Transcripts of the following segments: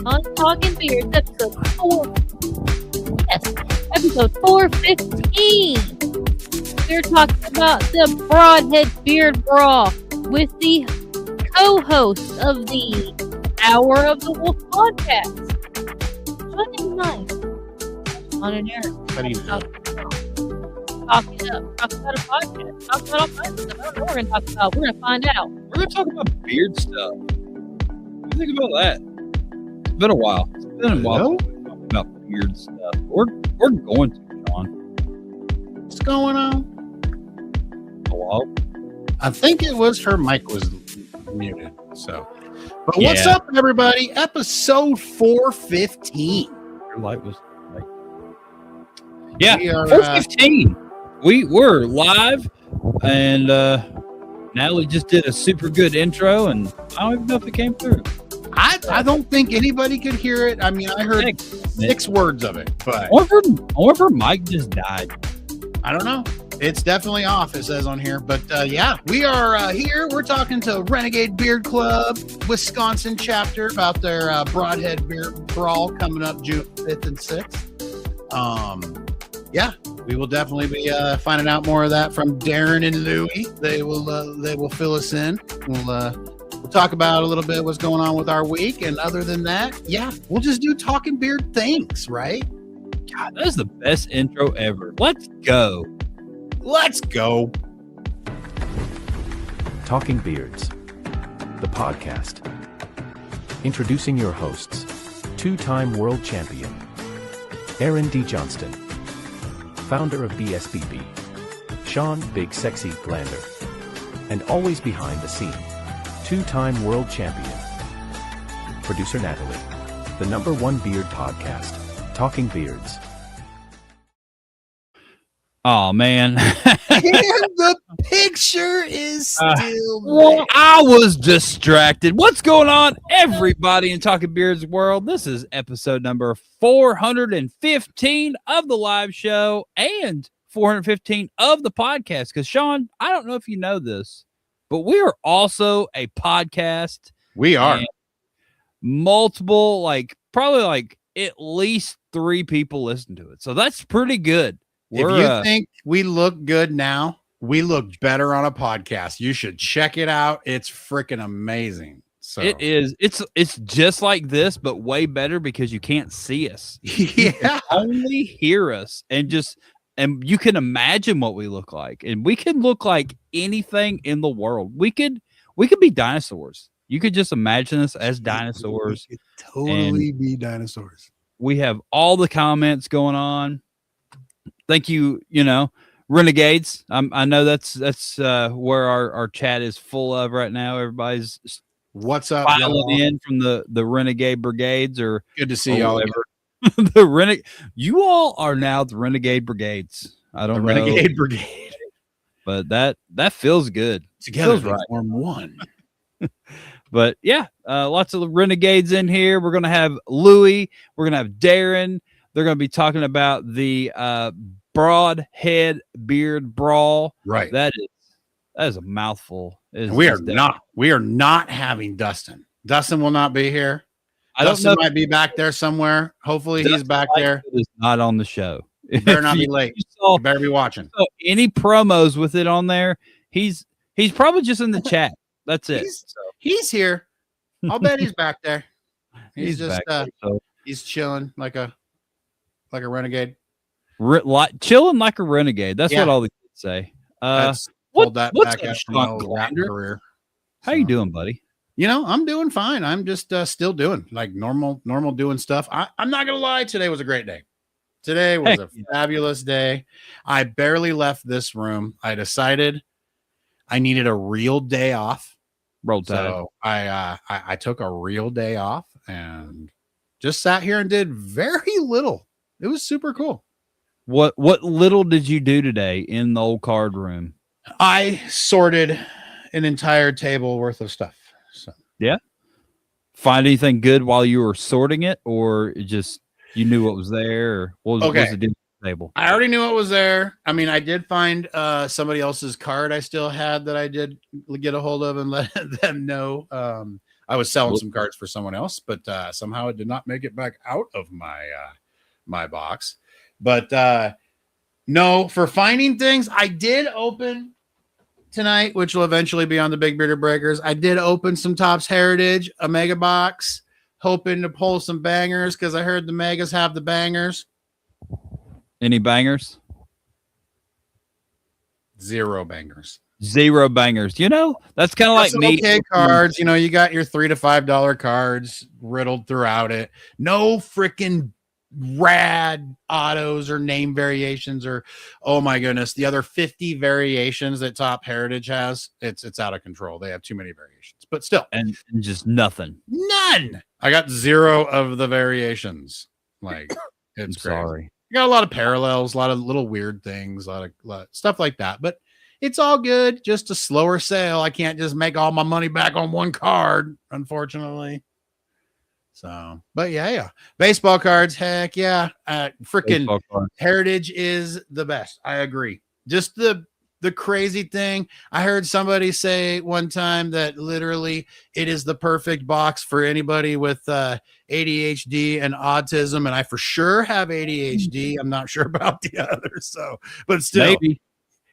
on Talking Beards, episode 4. Yes, episode 415. We're talking about the Brodhead Beard Brawl with the co-host of the Hour of the Wolf podcast. Something nice. On an air. Talking about a podcast. Talking about all kinds of stuff. I don't know what we're going to talk about. We're going to find out. We're going to talk about beard stuff. What do you think about that? It's been a while. It's been a while about beard stuff. We're going to, Shawn. What's going on? Hello? I think it was her mic was muted. So, but Yeah. What's up, everybody? Episode 415. Your light was like... Yeah, We are, 415. We're live, and Natalie just did a super good intro, and I don't even know if it came through. I don't think anybody could hear it. I mean, I heard 6 words of it, but I wonder if her mic just died. I don't know. It's definitely off, it says on here. But yeah, we are here. We're talking to Renegade Beard Club, Wisconsin chapter about their Brodhead Beard Brawl coming up June 5th and 6th. Yeah, we will definitely be finding out more of that from Darren and Luwy. They will fill us in. We'll talk about a little bit what's going on with our week, and other than that, yeah, we'll just do talking beard things, right? God, that is the best intro ever. Let's go. Let's go. Talking Beards, the podcast. Introducing your hosts, 2-time world champion, Aaron D. Johnston, founder of BSBB, Shawn Big Sexy Glander, and always behind the scene, 2-time world champion, producer Natalie, the #1 beard podcast, Talking Beards. Oh, man. And the picture is still Well, I was distracted. What's going on, everybody in Talking Beards world? This is episode number 415 of the live show and 415 of the podcast. Because, Shawn, I don't know if you know this, but we are also a podcast. We are. Multiple, probably at least 3 people listen to it. So that's pretty good. If you think we look good now, we look better on a podcast. You should check it out. It's freaking amazing. So It is. It's just like this, but way better because you can't see us. You yeah. can only hear us, and you can imagine what we look like, and we can look like anything in the world. We could be dinosaurs. You could just imagine us as dinosaurs. We could totally be dinosaurs. We have all the comments going on. Thank you, Renegades. I know that's where our chat is full of right now. Everybody's What's up, filing y'all? in from the Renegade Brigades, or Good to see y'all. You all are now the Renegade Brigades. I don't know, Renegade Brigade. but that feels good. Together Feels they right. form one. But yeah, lots of Renegades in here. We're gonna have Luwy. We're gonna have Darren. They're gonna be talking about the Brodhead Beard Brawl. Right. That is a mouthful. We are not having Dustin. Dustin will not be here. Dustin might be back there somewhere. Hopefully he's back there. Is not on the show. You better not be late. You better be watching. Any promos with it on there, he's probably just in the chat. That's it. He's here. I'll bet he's back there. He's just back there, so. He's chilling like a renegade. Chilling like a renegade. That's Yeah. what all the kids say. What's what's back up, after Shawn my old rap Glander? career. How you doing, buddy? I'm doing fine. I'm just still doing like normal doing stuff. I'm not gonna lie. Today was a great day. Today was a fabulous day. I barely left this room. I decided I needed a real day off. Roll Tide. So I took a real day off and just sat here and did very little. It was super cool. What little did you do today in the old card room? I sorted an entire table worth of stuff. So yeah. Find anything good while you were sorting it, or just you knew what was there? Or what was the deal with the table? I already knew what was there. I mean, I did find somebody else's card I still had that I did get a hold of and let them know. I was selling some cards for someone else, but somehow it did not make it back out of my box. But no, for finding things, I did open tonight, which will eventually be on the Big Bearded Breakers. I did open some Topps Heritage, a mega box, hoping to pull some bangers because I heard the megas have the bangers. Any bangers? Zero bangers. Zero bangers. You know, that's kind of like me. Okay, cards. You know, you got your $3 to $5 cards riddled throughout it. No freaking rad autos or name variations or, oh my goodness, the other 50 variations that Top Heritage has. It's out of control. They have too many variations, but still, and just nothing. None. I got zero of the variations. Like, it's crazy. Sorry. You got a lot of parallels, a lot of little weird things, a lot of stuff like that, but it's all good. Just a slower sale. I can't just make all my money back on one card, unfortunately. So, but yeah. Baseball cards, heck yeah. Freaking Heritage is the best. I agree. Just the crazy thing. I heard somebody say one time that literally it is the perfect box for anybody with ADHD and autism. And I for sure have ADHD. I'm not sure about the others. So, but still, maybe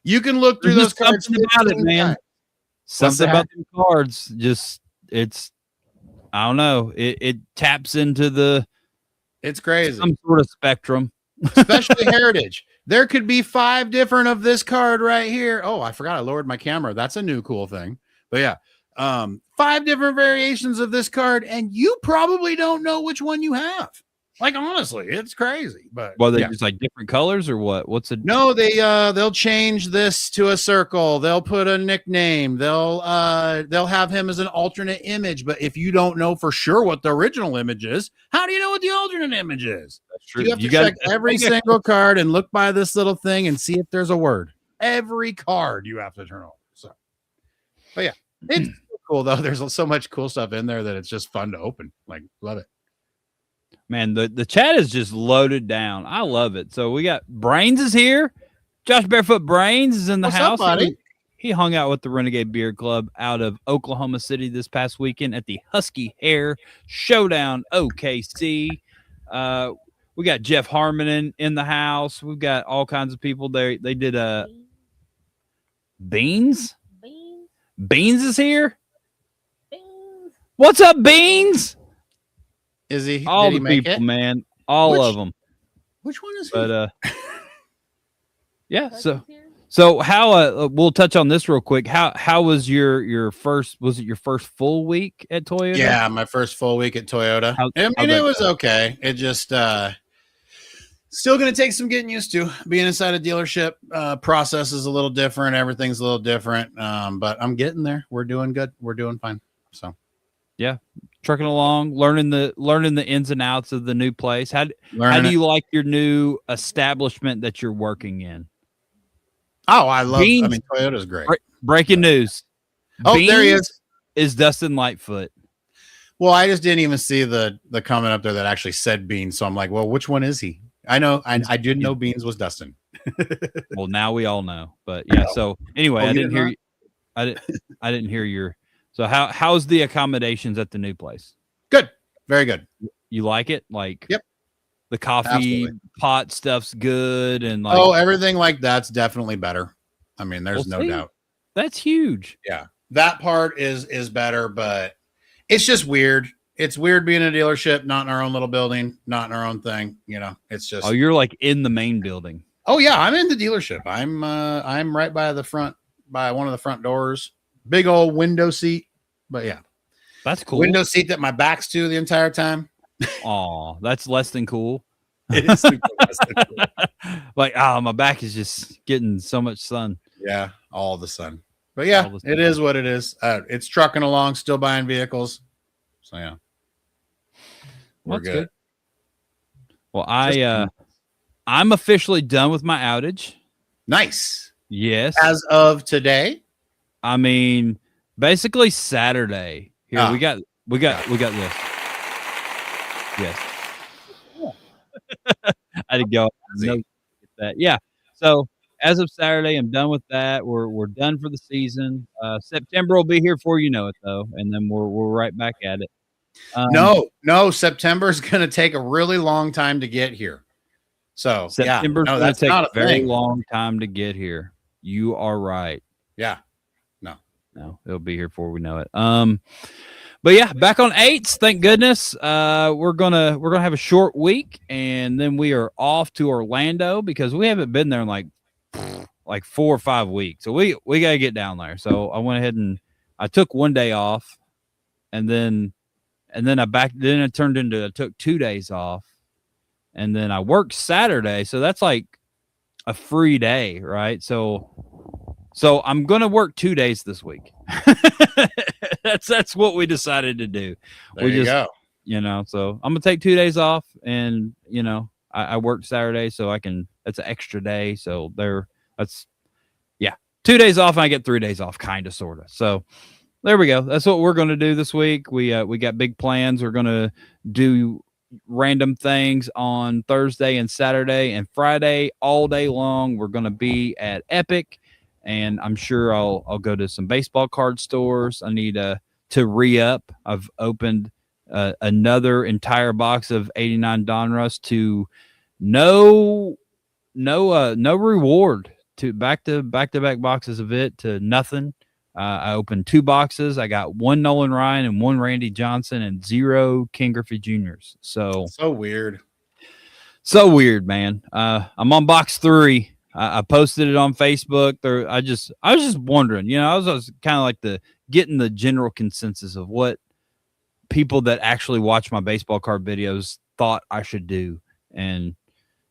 you can look through those cards. Something about it, man. Something about the cards. Just, I don't know. It taps into it's crazy. Some sort of spectrum. Especially Heritage. There could be 5 different of this card right here. Oh, I forgot I lowered my camera. That's a new cool thing. But yeah, 5 different variations of this card, and you probably don't know which one you have. Like, honestly, it's crazy. But well, they just like different colors or what? What's it? No, they'll change this to a circle. They'll put a nickname. They'll have him as an alternate image. But if you don't know for sure what the original image is, how do you know what the alternate image is? That's true. You have to check every single card and look by this little thing and see if there's a word. Every card you have to turn over. So, but yeah, it's cool though. There's so much cool stuff in there that it's just fun to open. Like, love it. Man, the chat is just loaded down. I love it. So we got Brains is here. Josh Barefoot Brains is in the house. Up, buddy? He hung out with the Renegade Beard Club out of Oklahoma City this past weekend at the Husky Hair Showdown OKC. We got Jeff Harmon in the house. We've got all kinds of people there. They did Beans. Beans is here. Beans. What's up, Beans? Is he all the people, man? All of them. Which one is he? But yeah. So how? We'll touch on this real quick. How was your first? Was it your first full week at Toyota? Yeah, my first full week at Toyota. It was okay. It just still going to take some getting used to. Being inside a dealership process is a little different. Everything's a little different. But I'm getting there. We're doing good. We're doing fine. So yeah. Trucking along, learning the ins and outs of the new place. How do you like your new establishment that you're working in? Oh, I love Beans, Toyota's great. Breaking news. Oh, Beans there he is Dustin Lightfoot. Well, I just didn't even see the comment up there that actually said Beans. So I'm like, well, which one is he? I know. I didn't know Beans was Dustin. Well, now we all know. But yeah. So anyway, I didn't hear you. I didn't hear your. So how's the accommodations at the new place? Good. Very good. You like it? Like, yep. The coffee pot stuff's good. And like, everything like that's definitely better. I mean, there's no doubt. That's huge. Yeah. That part is better, but it's just weird. It's weird being in a dealership, not in our own little building, not in our own thing. You know, it's just. Oh, you're like in the main building. Oh yeah. I'm in the dealership. I'm right by one of the front doors. Big old window seat, but yeah, that's cool. Window seat that my back's to the entire time. Oh, that's less than cool. It is super less than cool. Like, my back is just getting so much sun. Yeah, all the sun. But yeah, it is what it is. It's trucking along, still buying vehicles. So yeah, we're good. Well, I'm officially done with my outage. Nice. Yes. As of today. I mean, basically Saturday. Here we got this. Yes. I didn't go. No, that. Yeah. So as of Saturday, I'm done with that. We're done for the season. September will be here before you know it, though, and then we're right back at it. No, September is going to take a really long time to get here. So September's yeah, no, going that's to take not a a very thing. long time to get here. You are right. Yeah, No, it'll be here before we know it. But yeah, back on 8s. Thank goodness. We're gonna have a short week, and then we are off to Orlando because we haven't been there in like 4 or 5 weeks. So we gotta get down there. So I went ahead and I took one day off, and then I took 2 days off, and then I worked Saturday. So that's like a free day, right? So I'm going to work 2 days this week. That's what we decided to do. there you go. So I'm going to take 2 days off, and, I worked Saturday, so that's an extra day. So 2 days off, and I get 3 days off, kind of, sort of. So there we go. That's what we're going to do this week. We got big plans. We're going to do random things on Thursday and Saturday and Friday all day long. We're going to be at Epic, and I'm sure I'll go to some baseball card stores. I need to re-up. I've opened another entire box of 89 Donruss to no reward, to back-to-back boxes of it to nothing. I opened 2 boxes. I got 1 Nolan Ryan and 1 Randy Johnson and 0 Ken Griffey Jr.'s. So weird. So weird, man. I'm on box 3. I posted it on Facebook. I was just wondering, I was kind of like getting the general consensus of what people that actually watch my baseball card videos thought I should do. And,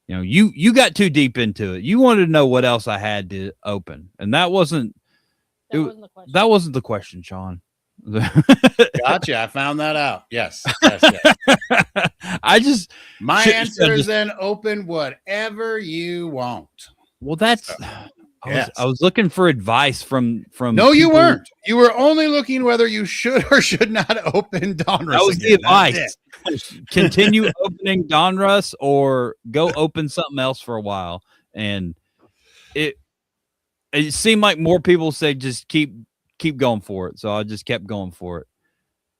you got too deep into it. You wanted to know what else I had to open. And that wasn't the question, Shawn. Gotcha. I found that out. Yes. My answer is then open whatever you want. Well, that's. I was looking for advice from. No, you weren't. You were only looking whether you should or should not open Donruss. That was the advice. Continue opening Donruss or go open something else for a while. And it seemed like more people say just keep going for it. So I just kept going for it.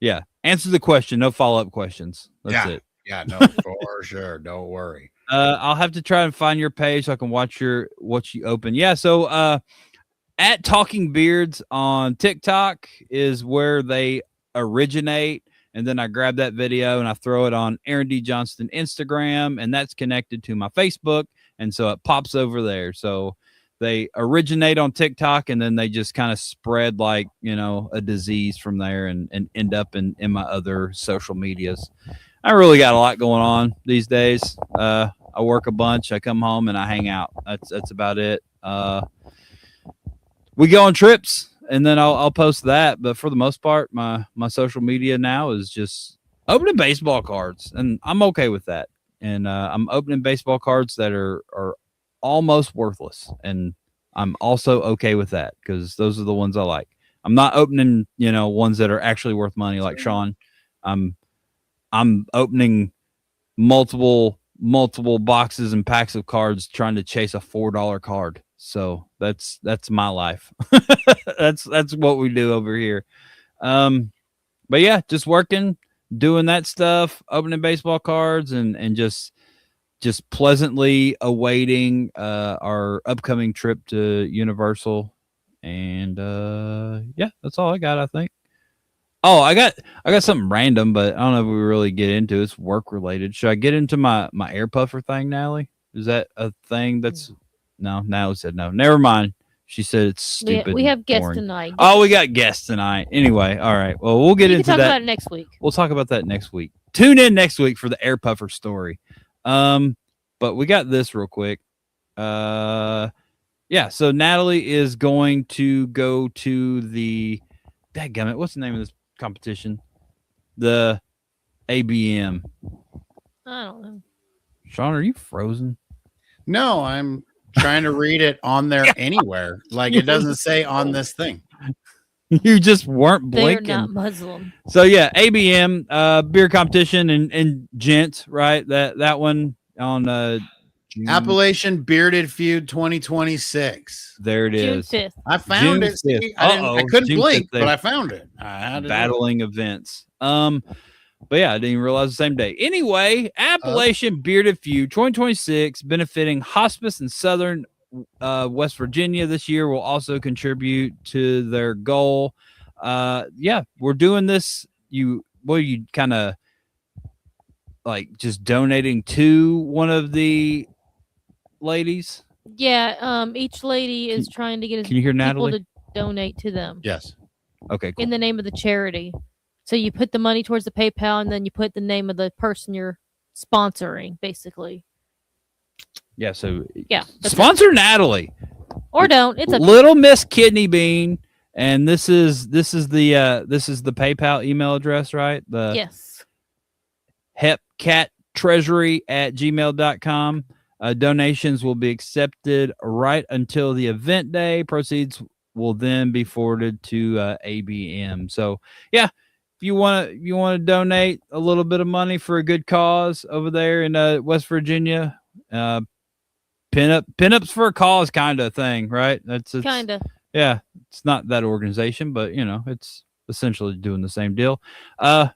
Yeah. Answer the question. No follow-up questions. That's it. Yeah, no, for sure. Don't worry. I'll have to try and find your page so I can watch what you open. Yeah. So at Talking Beards on TikTok is where they originate. And then I grab that video and I throw it on Aaron D. Johnston Instagram, and that's connected to my Facebook. And so it pops over there. So they originate on TikTok, and then they just kind of spread like, a disease from there and end up in my other social medias. I really got a lot going on these days. I work a bunch. I come home and I hang out. That's about it. We go on trips, and then I'll post that. But for the most part, my social media now is just opening baseball cards, and I'm okay with that. And I'm opening baseball cards that are almost worthless, and I'm also okay with that because those are the ones I like. I'm not opening, ones that are actually worth money like Shawn. I'm opening multiple boxes and packs of cards trying to chase a $4 card. So that's my life. that's what we do over here. But yeah, just working, doing that stuff, opening baseball cards, and just pleasantly awaiting our upcoming trip to Universal. And yeah, that's all I got, I think. Oh, I got something random, but I don't know if we really get into it. It's work related. Should I get into my air puffer thing, Natalie? Is that a thing that's no? Natalie said no. Never mind. She said it's stupid. We have guests tonight. Oh, we got guests tonight. Anyway, all right. Well, we'll get into that. Talk about it next week. We'll talk about that next week. Tune in next week for the air puffer story. But we got this real quick. Yeah. So Natalie is going to go to the. Dadgummit, what's the name of this competition? The ABM. I don't know. Shawn, are you frozen? No, I'm trying to read it on there anywhere. Like it doesn't say on this thing. You just weren't blinking. They're not Muslim. So yeah, ABM beer competition and gents, right? That one on Appalachian Bearded Feud 2026. There it June is. 5th. I found June it. See, 5th. I couldn't June blink, 5th, but I found it. I had to battling events. But yeah, I didn't even realize the same day. Anyway, Appalachian Bearded Feud 2026, benefiting hospice in Southern West Virginia this year, will also contribute to their goal. Yeah, we're doing this. You kind of like just donating to one of the ladies? Yeah, each lady is trying to get Can you hear people Natalie? to donate to them Yes. Okay, cool. in the name of the charity. So you put the money towards the PayPal, and then you put the name of the person you're sponsoring, basically. Yeah, so Yeah, that's sponsor Natalie. Or don't. It's a Little Miss Kidney Bean, and this is the PayPal email address, right? The yes. hepcattreasury@gmail.com. Donations will be accepted right until the event day. Proceeds will then be forwarded to ABM. So yeah, if you want to donate a little bit of money for a good cause over there in West Virginia, pinups for a cause kind of thing, right? It's Kind of. yeah. It's not that organization, but it's essentially doing the same deal. Yeah,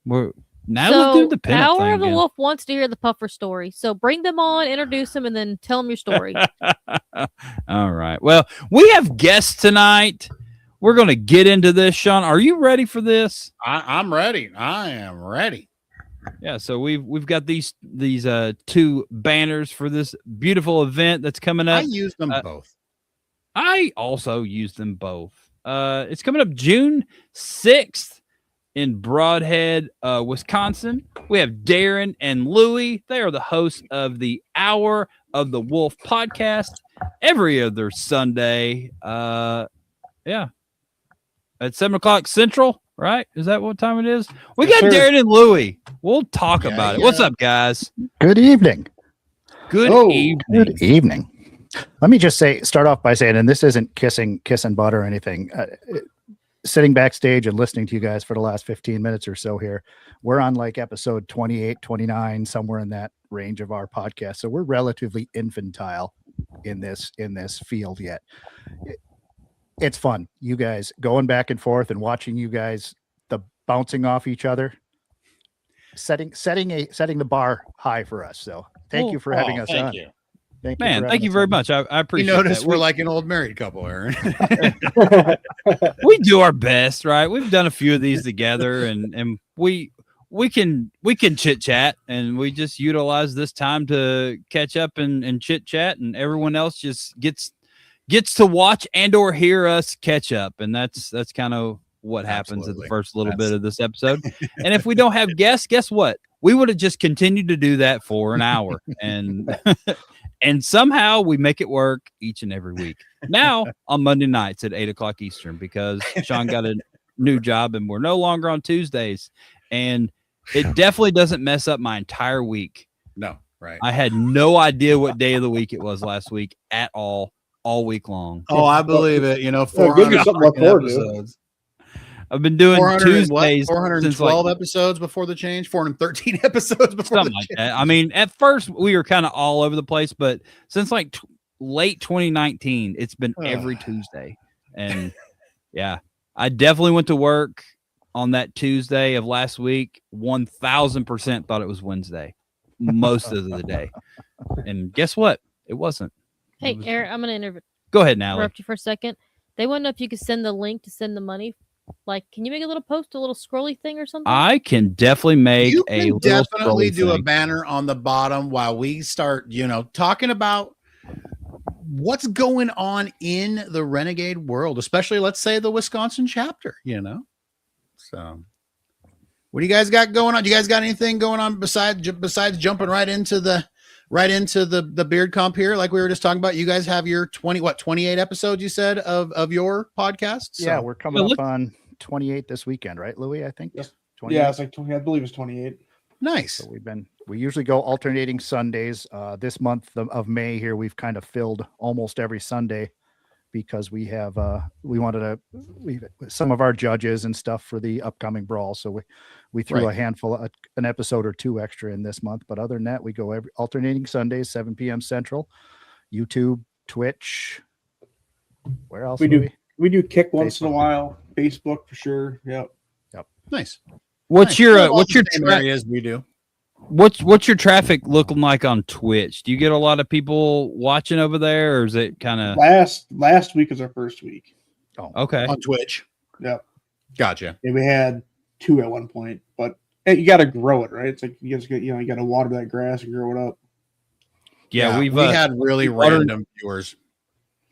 we're. Now let's do the pinup Hour thing of the again. Wolf wants to hear the Puffer story. So bring them on, introduce them, and then tell them your story. All right. Well, we have guests tonight. We're going to get into this. Shawn, are you ready for this? I'm ready. I am ready. Yeah. So we've got these two banners for this beautiful event that's coming up. I use them both. I also use them both. It's coming up June 6th. In Brodhead, Wisconsin. We have Darren and Luwy. They are the hosts of the Hour of the Wolf podcast every other Sunday. Yeah. At 7:00 Central, right? Is that what time it is? We got Darren and Luwy. We'll talk about it. What's up, guys? Good evening. Good evening. Good evening. Let me just start off by saying, and this isn't kissing butt or anything. Sitting backstage and listening to you guys for the last 15 minutes or so here, we're on like episode 28, 29, somewhere in that range of our podcast. So we're relatively infantile in this field yet. It's fun. You guys going back and forth and watching you guys, the bouncing off each other, setting the bar high for us. So thank you for having us on. You. Thank you very much. I appreciate You notice that. we're like an old married couple, Aaron. We do our best, right? We've done a few of these together, and we can chit chat, and we just utilize this time to catch up and chit chat, and everyone else just gets to watch and or hear us catch up, and that's kind of what happens at the first little bit of this episode. And if we don't have guests, guess what? We would have just continued to do that for an hour, and and somehow we make it work each and every week. Now on Monday nights at 8:00 Eastern, because Shawn got a new job and we're no longer on Tuesdays, and it definitely doesn't mess up my entire week. No, right. I had no idea what day of the week it was last week at all week long. Oh, I believe it. 400 episodes. I've been doing Tuesdays. 412 episodes before the change, 413 episodes before something like that. I mean, at first we were kind of all over the place, but since like late 2019, it's been every Tuesday. And yeah, I definitely went to work on that Tuesday of last week. 1000% thought it was Wednesday most of the day. And guess what? It wasn't. Hey, Aaron, I'm going to Go ahead, Natalie. interrupt you for a second. They want to know if you could send the link to send the money. Like, can you make a little post, a little scrolly thing or something? I can definitely make you a can definitely do thing. a banner on the bottom while we start, talking about what's going on in the Renegade world, especially, let's say, the Wisconsin chapter, So what do you guys got going on? Do you guys got anything going on besides jumping right into the beard comp here, like we were just talking about? You guys have your 28 episodes, you said, of your podcast? So. Yeah, we're coming up on 28 this weekend, right, Luwy? I think. Yes. 28? Yeah, it's like 20. I believe it's 28. Nice. So we usually go alternating Sundays. This month of May here, we've kind of filled almost every Sunday because we have we wanted some of our judges and stuff for the upcoming brawl. So we threw a handful, an episode or two extra in this month. But other than that, we go every alternating Sundays, 7 p.m. Central, YouTube, Twitch. Where else we do? We do Kick once Facebook. in a while. Facebook for sure. Yep. Nice. What's your areas we do? What's your traffic looking like on Twitch? Do you get a lot of people watching over there, or is it kind of last week is our first week? Oh, okay. On Twitch. Yep. Gotcha. And we had 2 at one point, but you got to grow it, right? It's like you got to water that grass and grow it up. Yeah, we had really random viewers.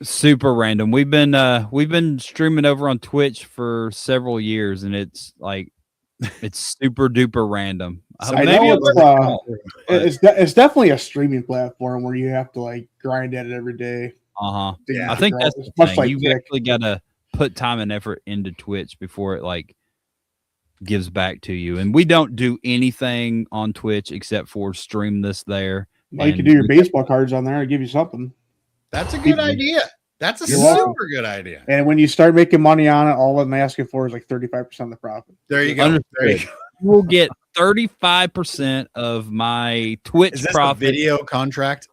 Super random. We've been streaming over on Twitch for several years, and it's like it's super duper random. So I know it's definitely a streaming platform where you have to like grind at it every day. Yeah, I think that's the thing. Like you actually got to put time and effort into Twitch before it like gives back to you. And we don't do anything on Twitch except for stream this there. Well, you can do your baseball cards on there and give you something. That's a good idea. That's a super good idea. And when you start making money on it, all I'm asking for is like 35% of the profit. There you go. There you go. You will get 35% of my Twitch profit. Video contract.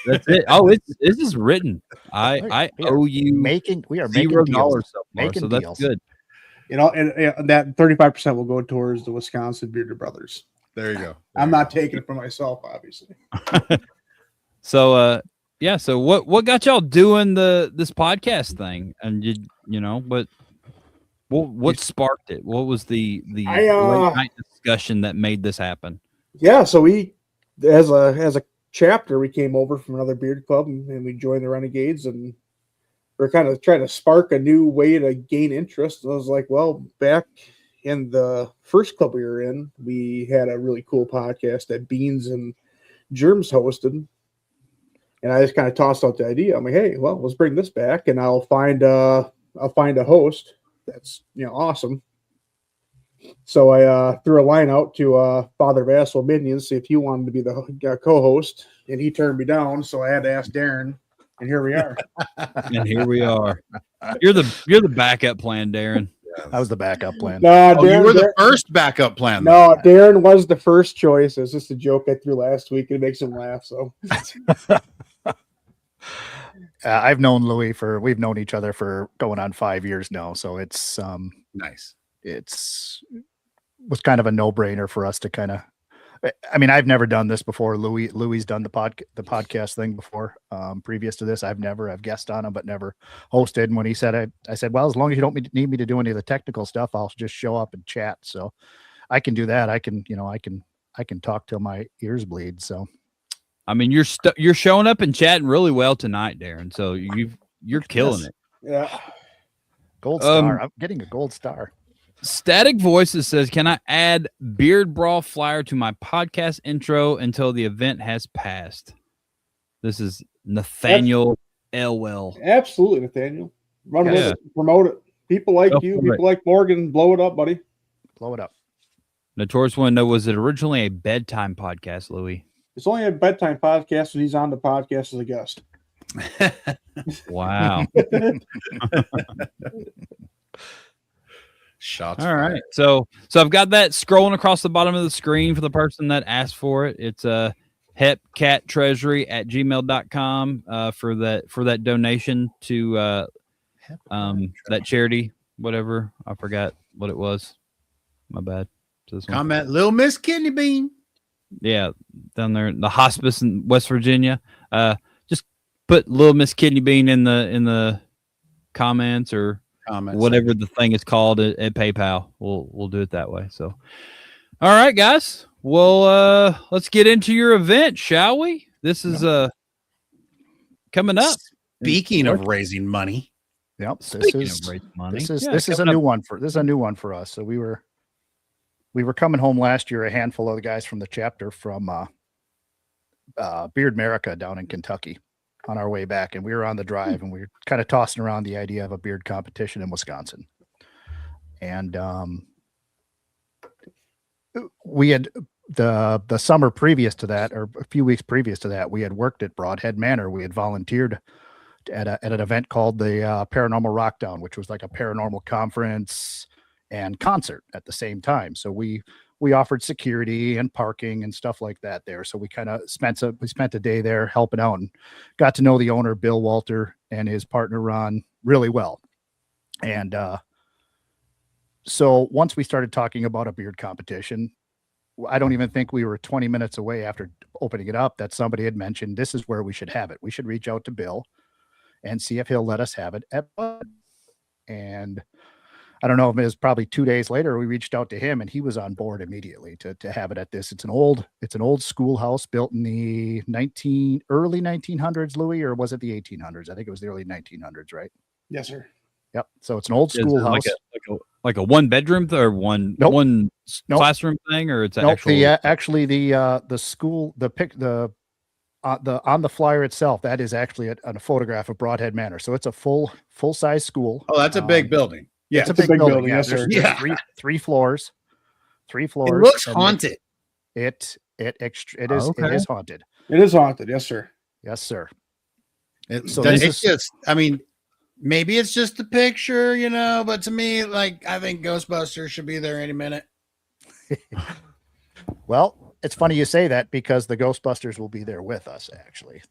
That's it. Oh, this is written. I owe you we are $0 making so far, making so deals. that's good. You know, and that 35% will go towards the Wisconsin Bearded Brothers. There you go. I'm not taking it for myself, obviously. So yeah, so what got y'all doing this podcast thing? And what sparked it? What was the late night discussion that made this happen? Yeah, so we as a chapter we came over from another beard club and we joined the Renegades, and we're kind of trying to spark a new way to gain interest. And I was like, well, back in the first club we were in, we had a really cool podcast that Beans and Germs hosted. And I just kind of tossed out the idea. I'm like, hey, well, let's bring this back, and I'll find a host that's awesome. So I threw a line out to Father Vassal Minions, see if he wanted to be the co-host, and he turned me down. So I had to ask Darren, and here we are. And here we are. You're the backup plan, Darren. That was the backup plan. No, Darren, you were the first backup plan. No, Darren was the first choice. It's just a joke I threw last week. It makes him laugh. So. I've known Louis we've known each other for going on 5 years now. So it's nice. Was kind of a no-brainer for us to kind of, I mean, I've never done this before. Louis's done the podcast thing before. Previous to this, I've guest on him, but never hosted. And when he said I said, well, as long as you don't need me to do any of the technical stuff, I'll just show up and chat. So I can do that. I can talk till my ears bleed. So. I mean, you're showing up and chatting really well tonight, Darren. So you're killing it. Yeah. Gold star. I'm getting a gold star. Static Voices says, can I add Beard Brawl flyer to my podcast intro until the event has passed? This is Nathaniel Elwell. Absolutely, Nathaniel. Run with it. Promote it. People like you. People like Morgan. Blow it up, buddy. Blow it up. Notorious want to know, was it originally a bedtime podcast, Louis? It's only a bedtime podcast, and he's on the podcast as a guest. Wow. Shots. All right. So I've got that scrolling across the bottom of the screen for the person that asked for it. It's hepcattreasury@gmail.com for that donation to that charity, whatever. I forgot what it was. My bad. Comment Little Miss Kidney Bean. Yeah, down there in the hospice in West Virginia. Just put Little Miss Kidney Bean in the comments or whatever the thing is called at PayPal. We'll do it that way. So, all right, guys. Well, let's get into your event, shall we? This is coming up. Speaking of raising money. Yep. This is a new one for us. So we were coming home last year, a handful of the guys from the chapter from Beard America down in Kentucky on our way back. And we were on the drive and we were kind of tossing around the idea of a beard competition in Wisconsin. And we had the summer previous to that, or a few weeks previous to that, we had worked at Brodhead Manor. We had volunteered at an event called the Paranormal Rockdown, which was like a paranormal conference and concert at the same time. So we offered security and parking and stuff like that there. So we kind of spent a day there helping out and got to know the owner, Bill Walter, and his partner, Ron, really well. And so once we started talking about a beard competition, I don't even think we were 20 minutes away after opening it up that somebody had mentioned this is where we should have it. We should reach out to Bill and see if he'll let us have it at Bud. And I don't know if it was probably 2 days later, we reached out to him and he was on board immediately to have it at this. It's an old schoolhouse built in the early 1900s, Louis, or was it the 1800s? I think it was the early 1900s, right? Yes, sir. Yep. So it's an old schoolhouse. Like a one bedroom or one classroom thing, or it's actually the school, on the flyer itself, that is actually a photograph of Brodhead Manor. So it's a full size school. Oh, that's a big building. Yeah, it's a big building. Yes, There's sir. three floors. It looks haunted. It is haunted. It is haunted. Yes, sir. Yes, sir. I mean, maybe it's just the picture, but to me, like, I think Ghostbusters should be there any minute. Well, it's funny you say that because the Ghostbusters will be there with us. Actually,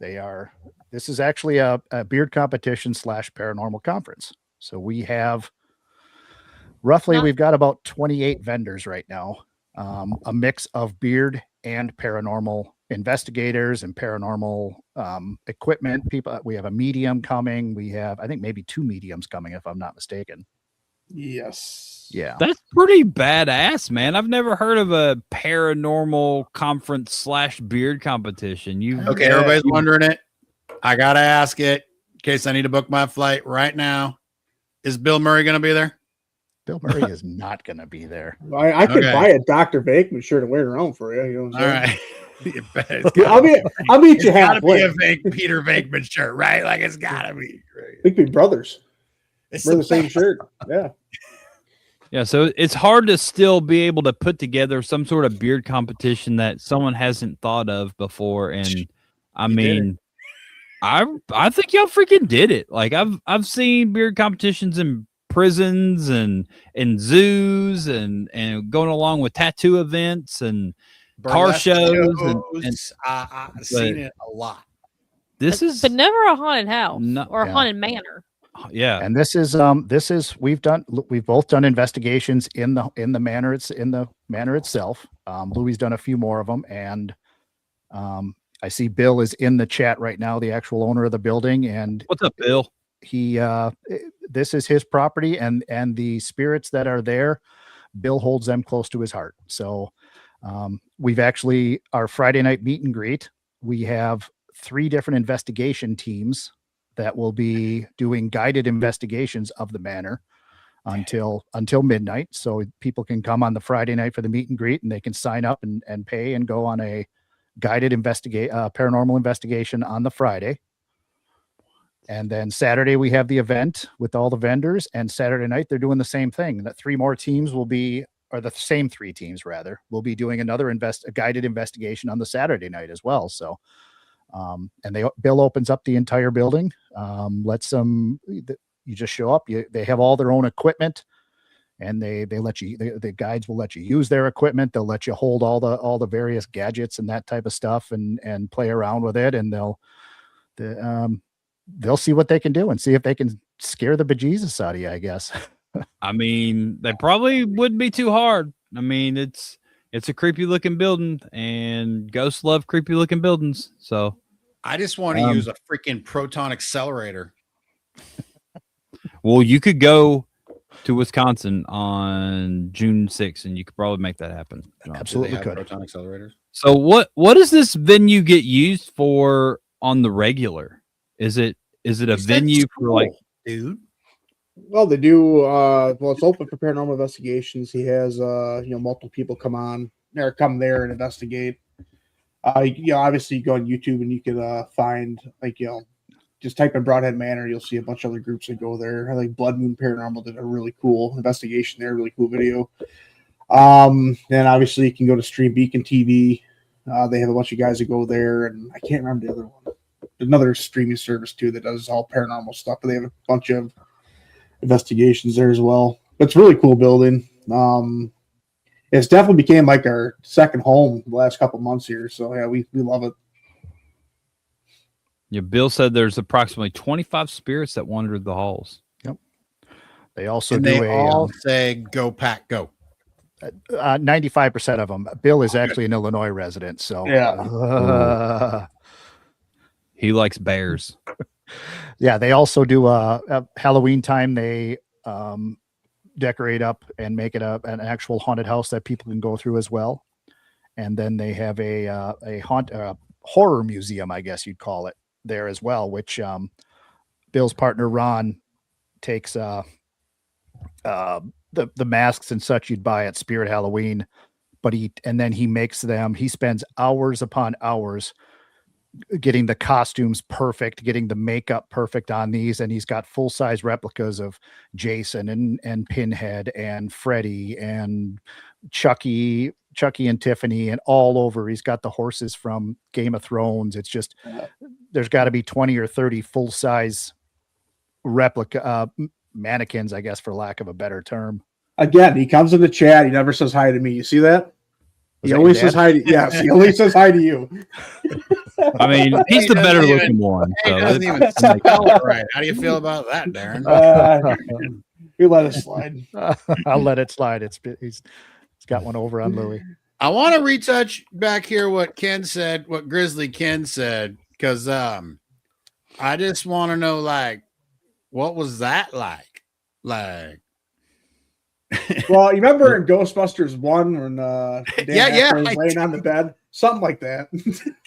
this is actually a beard competition / paranormal conference. So we've got about 28 vendors right now, a mix of beard and paranormal investigators and paranormal equipment people. We have a medium coming. We have, I think, maybe 2 mediums coming, if I'm not mistaken. Yes. Yeah. That's pretty badass, man. I've never heard of a paranormal conference / beard competition. Okay, everybody's wondering it. I gotta ask it in case I need to book my flight right now. Is Bill Murray going to be there? Bill Murray is not going to be there. I could buy a Dr. Bakeman shirt and wear it around for you. You know what I'm saying? All right. I'll meet you halfway. It's gotta be a Peter Venkman shirt, right? Like, it's gotta be. We could be brothers. It's Wear the same shirt. Yeah. Yeah, so it's hard to still be able to put together some sort of beard competition that someone hasn't thought of before. And I mean, I think y'all freaking did it. Like, I've seen beard competitions in prisons and in zoos and going along with tattoo events and car shows and I've seen it a lot. But never a haunted house or a haunted manor. Yeah, and this is we've both done investigations in the manor. It's in the manor itself. Louie's done a few more of them, and I see Bill is in the chat right now, the actual owner of the building. And what's up, Bill? This is his property, and the spirits that are there, Bill holds them close to his heart. So we've actually, our Friday night meet and greet, we have 3 different investigation teams that will be doing guided investigations of the manor until midnight. So people can come on the Friday night for the meet and greet, and they can sign up and pay and go on a guided paranormal investigation on the Friday. And then Saturday we have the event with all the vendors, and Saturday night they're doing the same thing. That 3 more teams will be, or the same 3 teams rather, will be doing another a guided investigation on the Saturday night as well. So, and Bill opens up the entire building, lets them, you just show up, they have all their own equipment, and they let you, the guides will let you use their equipment. They'll let you hold all the various gadgets and that type of stuff and play around with it. And they'll see what they can do and see if they can scare the bejesus out of you, I guess. I mean, they probably wouldn't be too hard. I mean, it's a creepy looking building, and ghosts love creepy looking buildings. So I just want to use a freaking proton accelerator. Well, you could go to Wisconsin on June 6th, and you could probably make that happen. Absolutely could. Proton accelerators. So what does this venue get used for on the regular? Is it a venue for like, dude? Well, they do. Well, it's open for paranormal investigations. He has, multiple people come there and investigate. Obviously you go on YouTube and you can find, just type in Brodhead Manor. You'll see a bunch of other groups that go there. I think Blood Moon Paranormal did a really cool investigation there, really cool video. Then obviously you can go to Stream Beacon TV. They have a bunch of guys that go there, and I can't remember the other one. another streaming service too that does all paranormal stuff. But they have a bunch of investigations there as well. But it's a really cool building. It's definitely became like our second home the last couple months here. So yeah, we love it. Yeah, Bill said there's approximately 25 spirits that wandered the halls. Yep. They also And do they all say, "Go Pack, go." 95% of them. Bill is actually an Illinois resident, so Yeah. He likes bears. Yeah, they also do a Halloween time. They decorate up and make it an actual haunted house that people can go through as well. And then they have a horror museum, I guess you'd call it, there as well, which Bill's partner Ron takes the masks and such you'd buy at Spirit Halloween, but he makes them. He spends hours upon hours getting the costumes perfect, getting the makeup perfect on these, and he's got full-size replicas of Jason and Pinhead and Freddy and Chucky and Tiffany and all over. He's got the horses from Game of Thrones. It's just there's got to be 20 or 30 full-size replica mannequins, I guess, for lack of a better term. Again, he comes in the chat. He never says hi to me. You see that? He always says hi to yes. He only says hi to you. I mean, he's the better looking one. He So doesn't even spell it right. How do you feel about that, Darren? We let it slide. I'll let it slide. He's got one over on Louie. I want to retouch back here what Ken said, what Grizzly Ken said, because I just want to know, like, what was that like? Like, well, you remember in Ghostbusters 1 when Dan Aykroyd was laying on the bed? Something like that.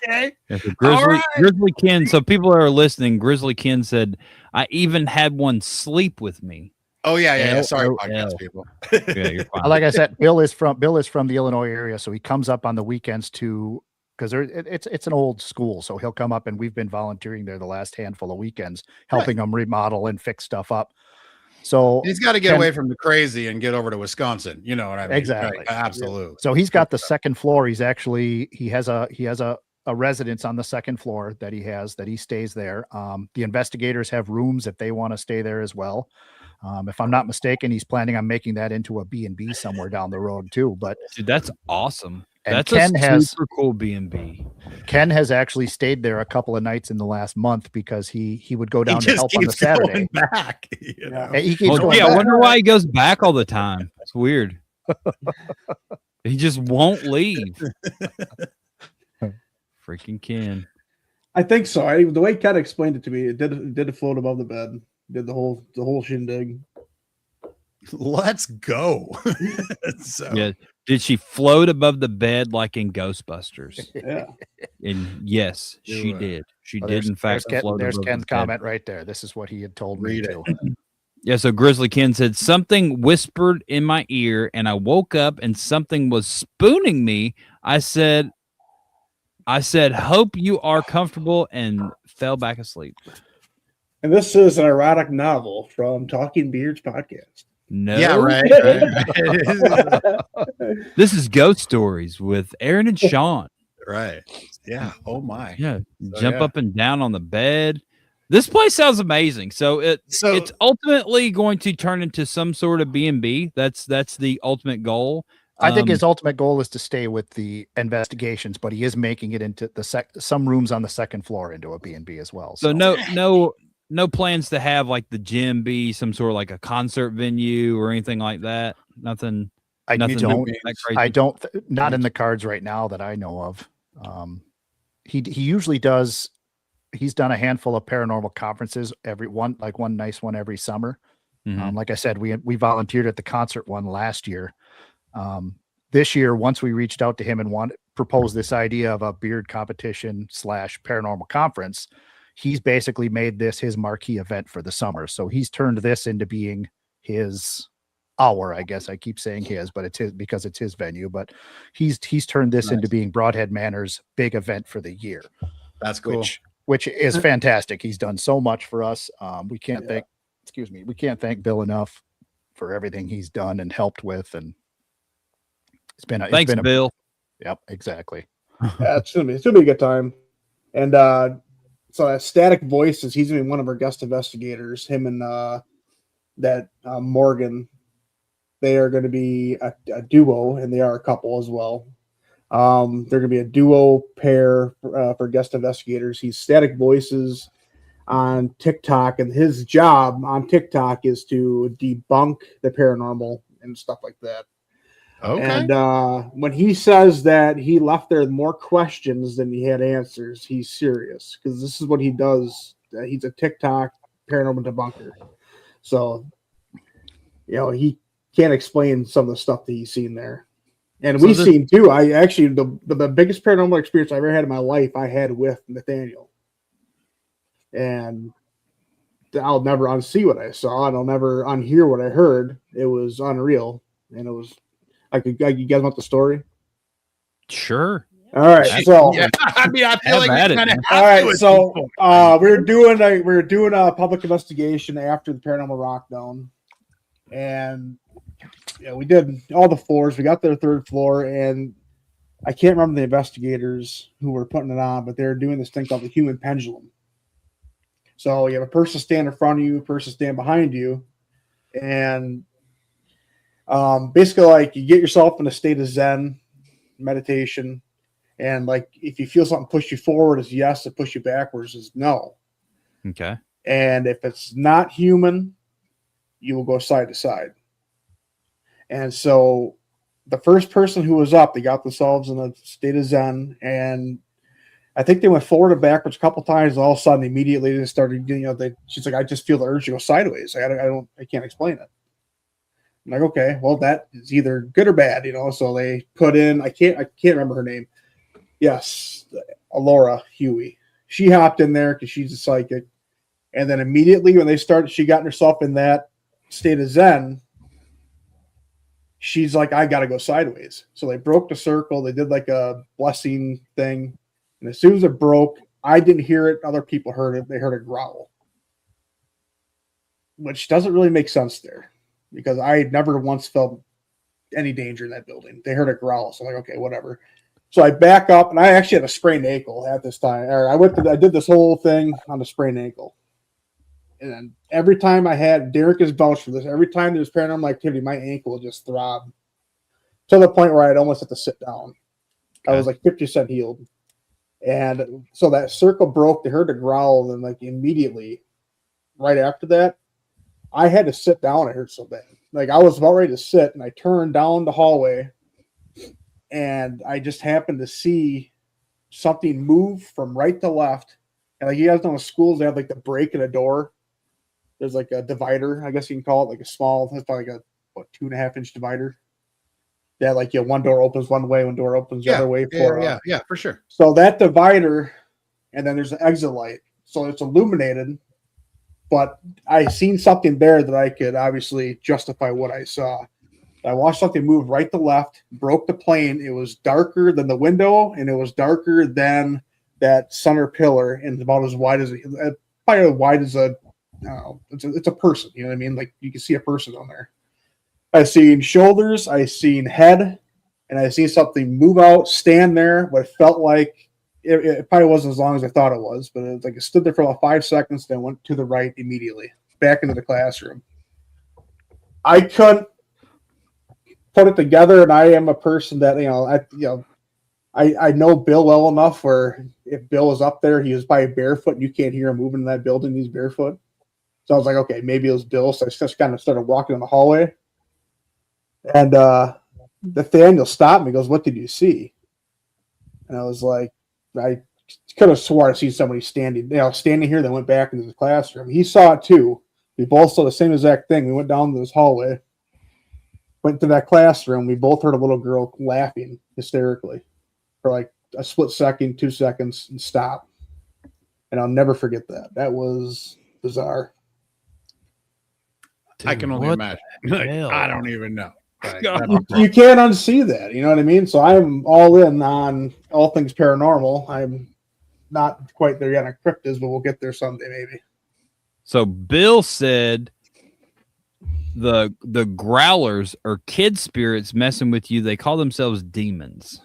Okay. Yeah, so Grizzly Ken. So people that are listening, Grizzly Ken said, I even had one sleep with me. Oh, yeah. Sorry, podcast people. Yeah, you're fine. Like I said, Bill is from the Illinois area, so he comes up on the weekends because it's an old school, so he'll come up, and we've been volunteering there the last handful of weekends, helping them remodel and fix stuff up. So he's got to get away from the crazy and get over to Wisconsin. You know what I mean? Exactly. Right? Absolutely. So he's got the second floor. He has a residence on the second floor that he stays there. The investigators have rooms if they want to stay there as well. If I'm not mistaken, he's planning on making that into a B&B somewhere down the road too. But dude, that's awesome. And that's Ken a super cool B&B. Ken has actually stayed there a couple of nights in the last month because he would go down to help on the Saturday. Back, you know? He keeps going I back. wonder why he goes back all the time. It's weird. He just won't leave. Freaking Ken. I think so. The way Ken explained it to me, it did float above the bed. Did the whole shindig. Let's go. So. Yeah. Did she float above the bed like in Ghostbusters? Yeah. And yes, she did. She did, in fact, float there's above Ken's the bed. comment right there. This is what he had told me too. Yeah, so Grizzly Ken said, something whispered in my ear, and I woke up and something was spooning me. I said, hope you are comfortable, and fell back asleep. And this is an erotic novel from Talking Beards podcast. No. Yeah, right. This is Ghost Stories with Aaron and Shawn. Right. Yeah. Oh my. Yeah. Jump up and down on the bed. This place sounds amazing. So it's ultimately going to turn into some sort of B&B. That's the ultimate goal. I think his ultimate goal is to stay with the investigations, but he is making it into some rooms on the second floor into a B&B as well. So no plans to have like the gym be some sort of like a concert venue or anything like that. Nothing. Not in the cards right now that I know of. He usually does. He's done a handful of paranormal conferences one nice one every summer. Mm-hmm. Like I said, we volunteered at the concert one last year. This year, once we reached out to him and proposed this idea of a beard competition / paranormal conference, he's basically made this his marquee event for the summer. So he's turned this into being I guess I keep saying his, but it's his because it's his venue, but he's turned this into being Brodhead Manor's big event for the year. That's cool. Which is fantastic. He's done so much for us. We can't thank Bill enough for everything he's done and helped with. And thanks, Bill. Yep, exactly. Yeah, it's gonna be a good time. And so that Static Voices, he's gonna be one of our guest investigators. Him and Morgan, they are going to be a duo, and they are a couple as well. They're going to be a duo pair for guest investigators. He's Static Voices on TikTok, and his job on TikTok is to debunk the paranormal and stuff like that. Okay. And when he says that he left there with more questions than he had answers, he's serious, because this is what he does. He's a TikTok paranormal debunker. So, he can't explain some of the stuff that he's seen there. And we've seen too. I actually, the biggest paranormal experience I ever had in my life, I had with Nathaniel. And I'll never unsee what I saw, and I'll never unhear what I heard. It was unreal. And it was, you guys want the story? Sure. All right. So, yeah, I mean, I feel like we kind of all right. So, we're doing a public investigation after the paranormal lockdown, and we did all the floors. We got their third floor, and I can't remember the investigators who were putting it on, but they were doing this thing called the human pendulum. So you have a person stand in front of you, a person stand behind you, and basically, like, you get yourself in a state of Zen meditation. And like, if you feel something push you forward is yes, if push you backwards is no. Okay. And if it's not human, you will go side to side. And so the first person who was up, they got themselves in a state of Zen, and I think they went forward and backwards a couple times. And all of a sudden, immediately they started, she's like, I just feel the urge to go sideways. I can't explain it. I'm like, okay, well, that is either good or bad, So they put in, I can't remember her name. Yes, Alora Huey. She hopped in there because she's a psychic. And then immediately when she got herself in that state of Zen, she's like, I got to go sideways. So they broke the circle. They did like a blessing thing. And as soon as it broke, I didn't hear it. Other people heard it. They heard a growl, which doesn't really make sense there because I had never once felt any danger in that building. They heard a growl. So I'm like, okay, whatever. So I back up, and I actually had a sprained ankle at this time. I did this whole thing on the sprained ankle. And then every time Derek is vouched for this, every time there's paranormal activity, my ankle will just throb to the point where I'd almost have to sit down. Okay. I was like 50% healed. And so that circle broke. They heard a growl, and like immediately, right after that, I had to sit down. I heard so bad. Like I was about ready to sit, and I turned down the hallway, and I just happened to see something move from right to left. And like you guys know in schools, they have like the break in a door. There's like a divider, I guess you can call it, like a small, it's probably like a 2.5-inch divider. Yeah, like one door opens one way, one door opens the other way. Yeah, for sure. So that divider, and then there's an exit light. So it's illuminated, but I seen something there that I could obviously justify what I saw. I watched something move right to left, broke the plane. It was darker than the window, and it was darker than that center pillar, and about as wide as probably as wide as it's a person. You know what I mean? Like you can see a person on there. I seen shoulders, I seen head, and I seen something move out, stand there. But it felt like it probably wasn't as long as I thought it was, but it was like it stood there for about 5 seconds, then went to the right immediately, back into the classroom. I couldn't put it together, and I am a person that I know Bill well enough where if Bill is up there, he was probably barefoot, and you can't hear him moving in that building. He's barefoot, so I was like, okay, maybe it was Bill. So I just kind of started walking in the hallway, and Nathaniel stopped me. He goes, "What did you see?" And I was like, I could have swore I seen somebody standing here. Then went back into the classroom. He saw it too. We both saw the same exact thing. We went down this hallway. Went to that classroom. We both heard a little girl laughing hysterically for like a split second, 2 seconds, and stop. And I'll never forget that. That was bizarre. Dude, I can only imagine. Like, I don't even know. Like, you can't unsee that. You know what I mean? So I'm all in on all things paranormal. I'm not quite there yet on cryptids, but we'll get there someday maybe. So Bill said the growlers are kid spirits messing with you. They call themselves demons.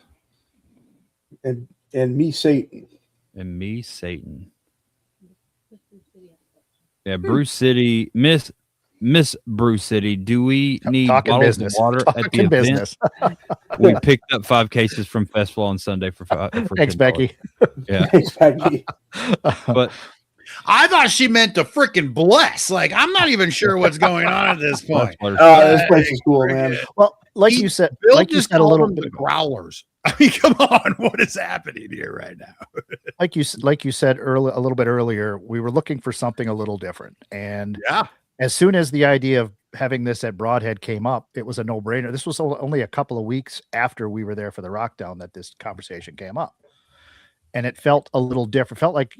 And me Satan. And me Satan. Yeah, Brew City, Miss Brew City. Do we need Talking bottles business. of water at the Talking event? business. We picked up 5 cases from Festival on Sunday for Thanks, $10. Becky. Yeah, Thanks, Becky. but I thought she meant to freaking bless. Like, I'm not even sure what's going on at this point. that's what This place is cool, man. Well, like you said, Bill like you just said a called little them bit the ago. growlers. I mean, come on, what is happening here right now? Like you said a little bit earlier, we were looking for something a little different. And Yeah. as soon as the idea of having this at Brodhead came up, it was a no-brainer. This was only a couple of weeks after we were there for the Rockdown that this conversation came up. And it felt a little different. Felt like,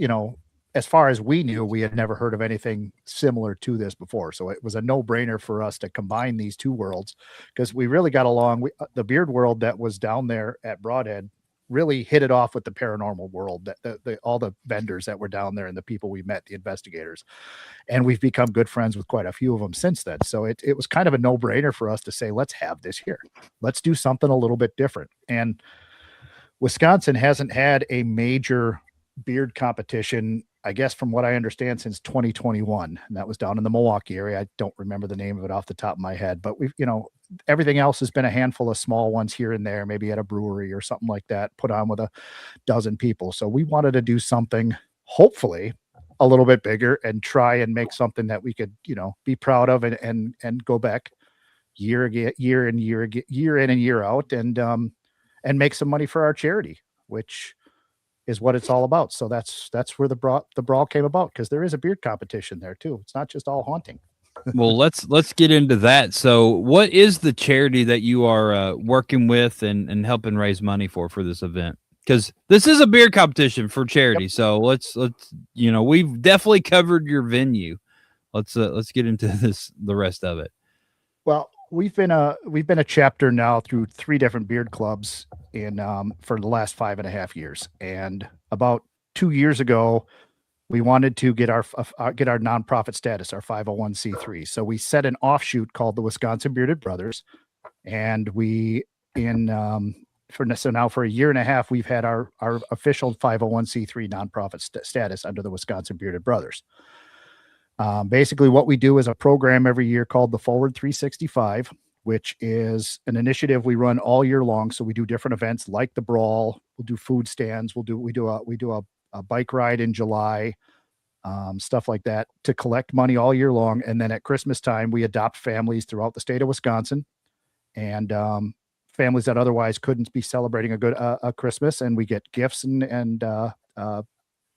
as far as we knew, we had never heard of anything similar to this before. So it was a no-brainer for us to combine these two worlds because we really got along. The beard world that was down there at Brodhead really hit it off with the paranormal world, that all the vendors that were down there and the people we met, the investigators. And we've become good friends with quite a few of them since then. So it was kind of a no-brainer for us to say, let's have this here. Let's do something a little bit different. And Wisconsin hasn't had a major beard competition, I guess, from what I understand, since 2021. And that was down in the Milwaukee area. I don't remember the name of it off the top of my head, but we've, everything else has been a handful of small ones here and there, maybe at a brewery or something like that, put on with a dozen people. So we wanted to do something, hopefully a little bit bigger, and try and make something that we could, be proud of and go back year in and year out and make some money for our charity, which is what it's all about. So that's where the brawl came about, because there is a beard competition there too. It's not just all haunting. well, let's get into that. So what is the charity that you are working with and helping raise money for this event? Because this is a beer competition for charity. Yep. So let's we've definitely covered your venue. Let's get into the rest of it. Well, we've been a chapter now through 3 different beard clubs for the last 5.5 years. And about 2 years ago, we wanted to get our nonprofit status, our 501c3. So we set an offshoot called the Wisconsin Bearded Brothers, and now for a year and a half, we've had our official 501c3 nonprofit status under the Wisconsin Bearded Brothers. Basically, what we do is a program every year called the Forward 365, which is an initiative we run all year long. So we do different events like the brawl. We'll do food stands. We do a bike ride in July, stuff like that, to collect money all year long. And then at Christmas time, we adopt families throughout the state of Wisconsin, and families that otherwise couldn't be celebrating a Christmas, and we get gifts and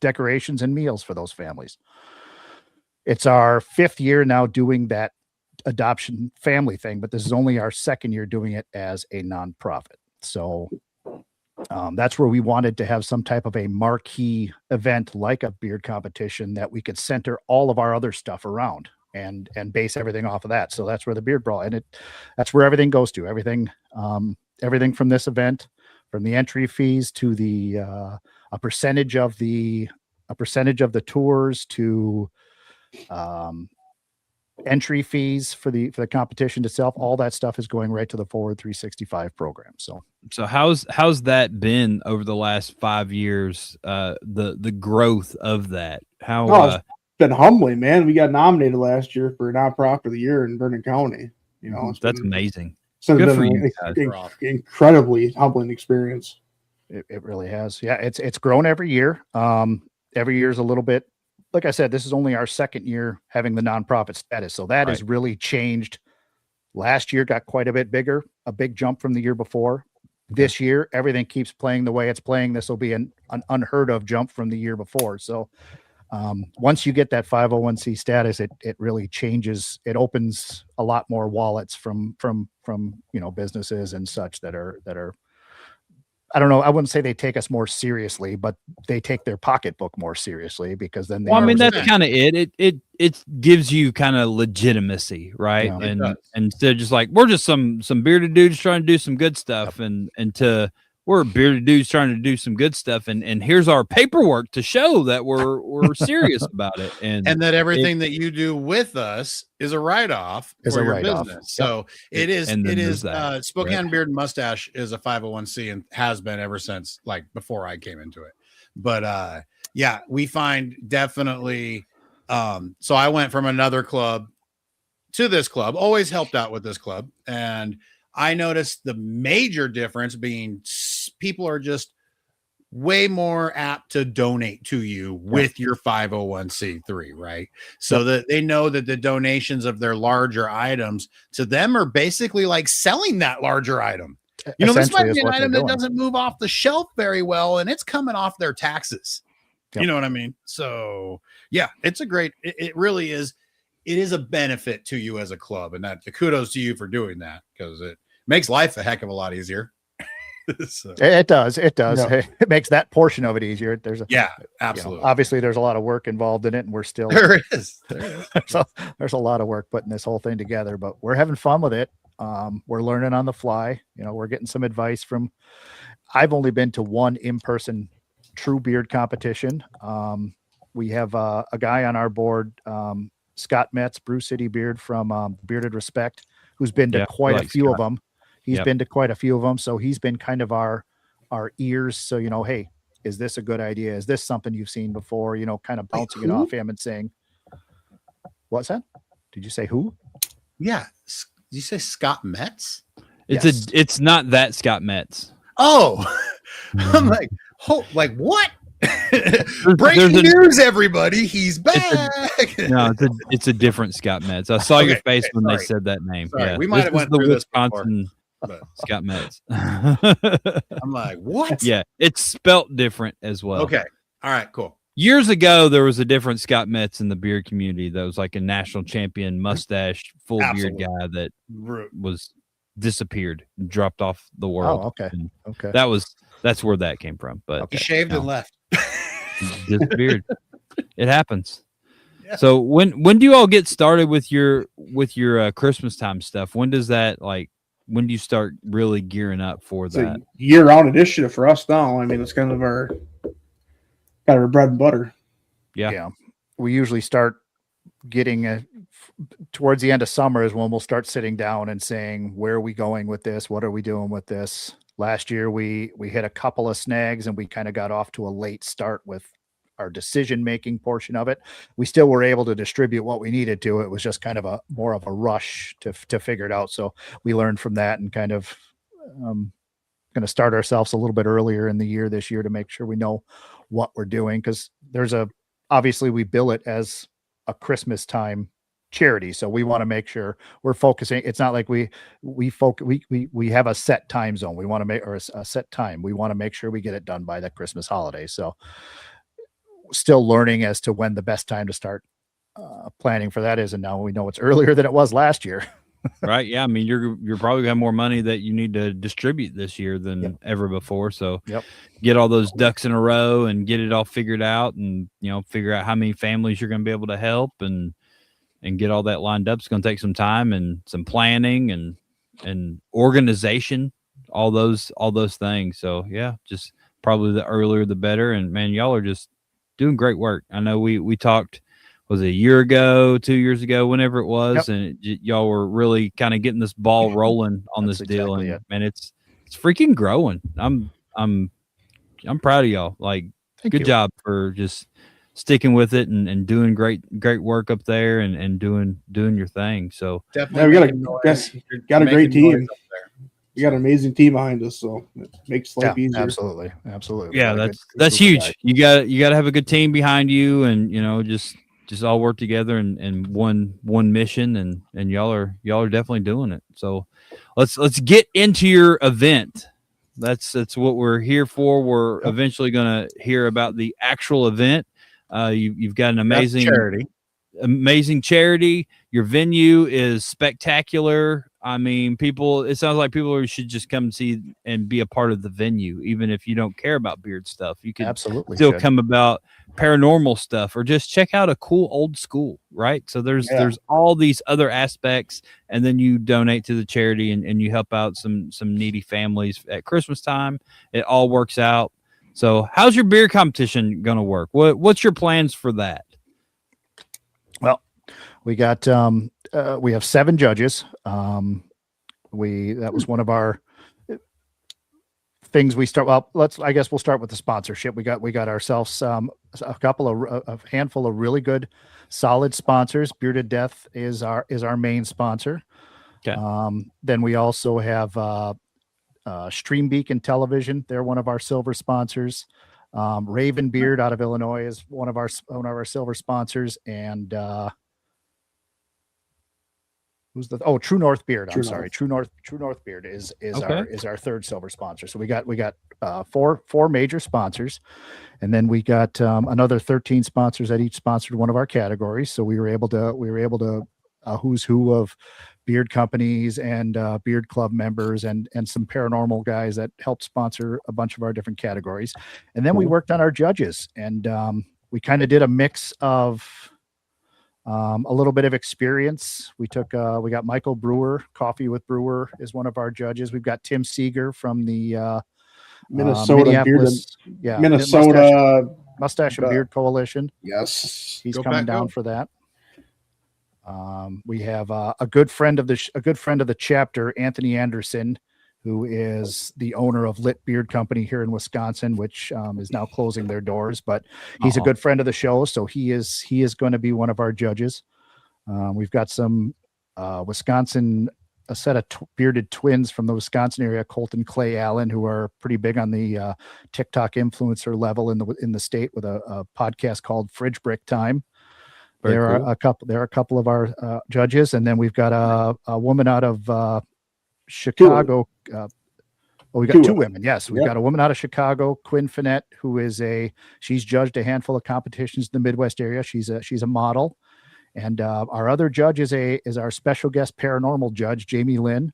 decorations and meals for those families. It's our 5th year now doing that adoption family thing, but this is only our 2nd year doing it as a nonprofit. So that's where we wanted to have some type of a marquee event like a beard competition that we could center all of our other stuff around and base everything off of that. So that's where the beard brawl, and that's where everything goes to. Everything from this event, from the entry fees to the a percentage of the tours to entry fees for the competition itself, all that stuff is going right to the Forward 365 program. So how's that been over the last 5 years? The growth of that, how it's been humbling, man. We got nominated last year for nonprofit of the year in Vernon County. That's amazing. So good it's for been you. Incredibly humbling experience. It really has. Yeah, it's grown every year. Every year is a little bit. Like I said, this is only our 2nd year having the nonprofit status. So that has really changed. Last year got quite a bit bigger, a big jump from the year before. This year, everything keeps playing the way it's playing. This will be an unheard of jump from the year before. So once you get that 501c status, it really changes. It opens a lot more wallets from businesses and such that are, I don't know, I wouldn't say they take us more seriously, but they take their pocketbook more seriously, because then that's kind of it gives you kind of legitimacy, right? Yeah, and instead of just like, we're just some bearded dudes trying to do some good stuff, and to we're bearded dudes trying to do some good stuff, and here's our paperwork to show that we're serious about it, and that everything that you do with us is a write-off for your business. Yep. So it is Spokane Beard and Mustache is a 501c and has been ever since, like, before I came into it. But yeah, we find definitely. So I went from another club to this club, always helped out with this club. And I noticed the major difference being people are just way more apt to donate to you with your 501c3, right? So that they know that the donations of their larger items to them are basically like selling that larger item. You know, this might be an item that doesn't move off the shelf very well, and it's coming off their taxes. You know what I mean? So yeah, it's a great, it really is. It is a benefit to you as a club, and that the kudos to you for doing that, because it makes life a heck of a lot easier. So. It does. It does. Yeah. It makes that portion of it easier. Absolutely. You know, obviously, there's a lot of work involved in it, and we're still there is. So there's a lot of work putting this whole thing together, but we're having fun with it. We're learning on the fly. You know, we're getting some advice from. I've only been to one in-person true beard competition. We have a guy on our board, Scott Metz, Brew City Beard from Bearded Respect, who's been to quite a few of them. He's been to quite a few of them. So he's been kind of our ears. So, you know, hey, is this a good idea? Is this something you've seen before? You know, kind of bouncing it off him and saying, what's that? Did you say who? Yeah. Did you say Scott Metz? It's not that Scott Metz. Oh, I'm like, what? Breaking news, everybody! He's back. It's a different Scott Metz. I saw your face when they said that name. Sorry, yeah, we might have went through this Wisconsin before, Scott Metz. I'm like, what? Yeah, it's spelt different as well. Okay, all right, cool. Years ago, there was a different Scott Metz in the beard community that was like a national champion, mustache, full beard guy that was disappeared and dropped off the world. Oh, okay. And okay. That's where that came from. But he shaved and left. Disappeared. It happens. Yeah. So when do you all get started with your Christmas time stuff? When does that when do you start really gearing up for that? It's a year-round initiative for us now. I mean, it's kind of our bread and butter. Yeah. We usually start getting towards the end of summer is when we'll start sitting down and saying, where are we going with this? What are we doing with this? Last year, we hit a couple of snags and we kind of got off to a late start with our decision-making portion of it. We still were able to distribute what we needed to. It was just kind of more of a rush to figure it out. So we learned from that and kind of going to start ourselves a little bit earlier in the year this year to make sure we know what we're doing. Because obviously we bill it as a Christmas time charity, so we want to make sure we're focusing. It's not like we have a set time zone. We want to make, or a set time. We want to make sure we get it done by the Christmas holiday. So still learning as to when the best time to start planning for that is, and now we know it's earlier than it was last year. Right? Yeah, I mean you're probably got more money that you need to distribute this year than ever before. So get all those ducks in a row and get it all figured out, and figure out how many families you're going to be able to help and get all that lined up. It's going to take some time and some planning and organization, all those things. So yeah, just probably the earlier the better. And man, y'all are just doing great work. I know we talked, was it a year ago, 2 years ago, whenever it was, and y'all were really kind of getting this ball rolling on this deal. And man, it's freaking growing. I'm proud of y'all. Like, good job for just sticking with it and doing great work up there and doing your thing. So definitely, we got a great team. We got an amazing team behind us, so it makes life easier. Absolutely. Yeah, that's huge. You got to have a good team behind you, and just all work together and one mission, and y'all are definitely doing it. So let's get into your event. That's what we're here for. We're eventually going to hear about the actual event. You've got an amazing charity. Your venue is spectacular. I mean, it sounds like people should just come see and be a part of the venue, even if you don't care about beard stuff. You can absolutely still come about paranormal stuff or just check out a cool old school, right? So there's all these other aspects, and then you donate to the charity and you help out some needy families at Christmas time. It all works out. So how's your beer competition going to work? What's your plans for that? Well, we got, we have 7 judges. That was one of our things we start. Well, I guess we'll start with the sponsorship. We got ourselves a handful of really good, solid sponsors. Bearded Death is our main sponsor. Okay. Then we also have Stream Beacon Television. They're one of our silver sponsors. Raven Beard out of Illinois is one of our silver sponsors, and True North Beard. True North Beard is our third silver sponsor. So we got four major sponsors, and then we got another 13 sponsors that each sponsored one of our categories. So we were able to who's who of beard companies and beard club members and some paranormal guys that helped sponsor a bunch of our different categories. And then we worked on our judges, and we kind of did a mix of a little bit of experience. We got Michael Brewer, Coffee with Brewer is one of our judges. We've got Tim Seeger from the Minnesota Mustache and Beard Coalition. Yes, he's coming down for that. We have a good friend of the chapter, Anthony Anderson, who is the owner of Lit Beard Company here in Wisconsin, which is now closing their doors, but he's a good friend of the show. So he is going to be one of our judges. We've got some a set of bearded twins from the Wisconsin area, Colt and Clay Allen, who are pretty big on the TikTok influencer level in the state with a podcast called Fridge Brick Time. There are a couple of our judges, and then we've got a woman out of Chicago. We got two women. Yes, we've got a woman out of Chicago, Quinn Finette, who she's judged a handful of competitions in the Midwest area. She's a model, and our other judge is our special guest paranormal judge, Jamie Lynn.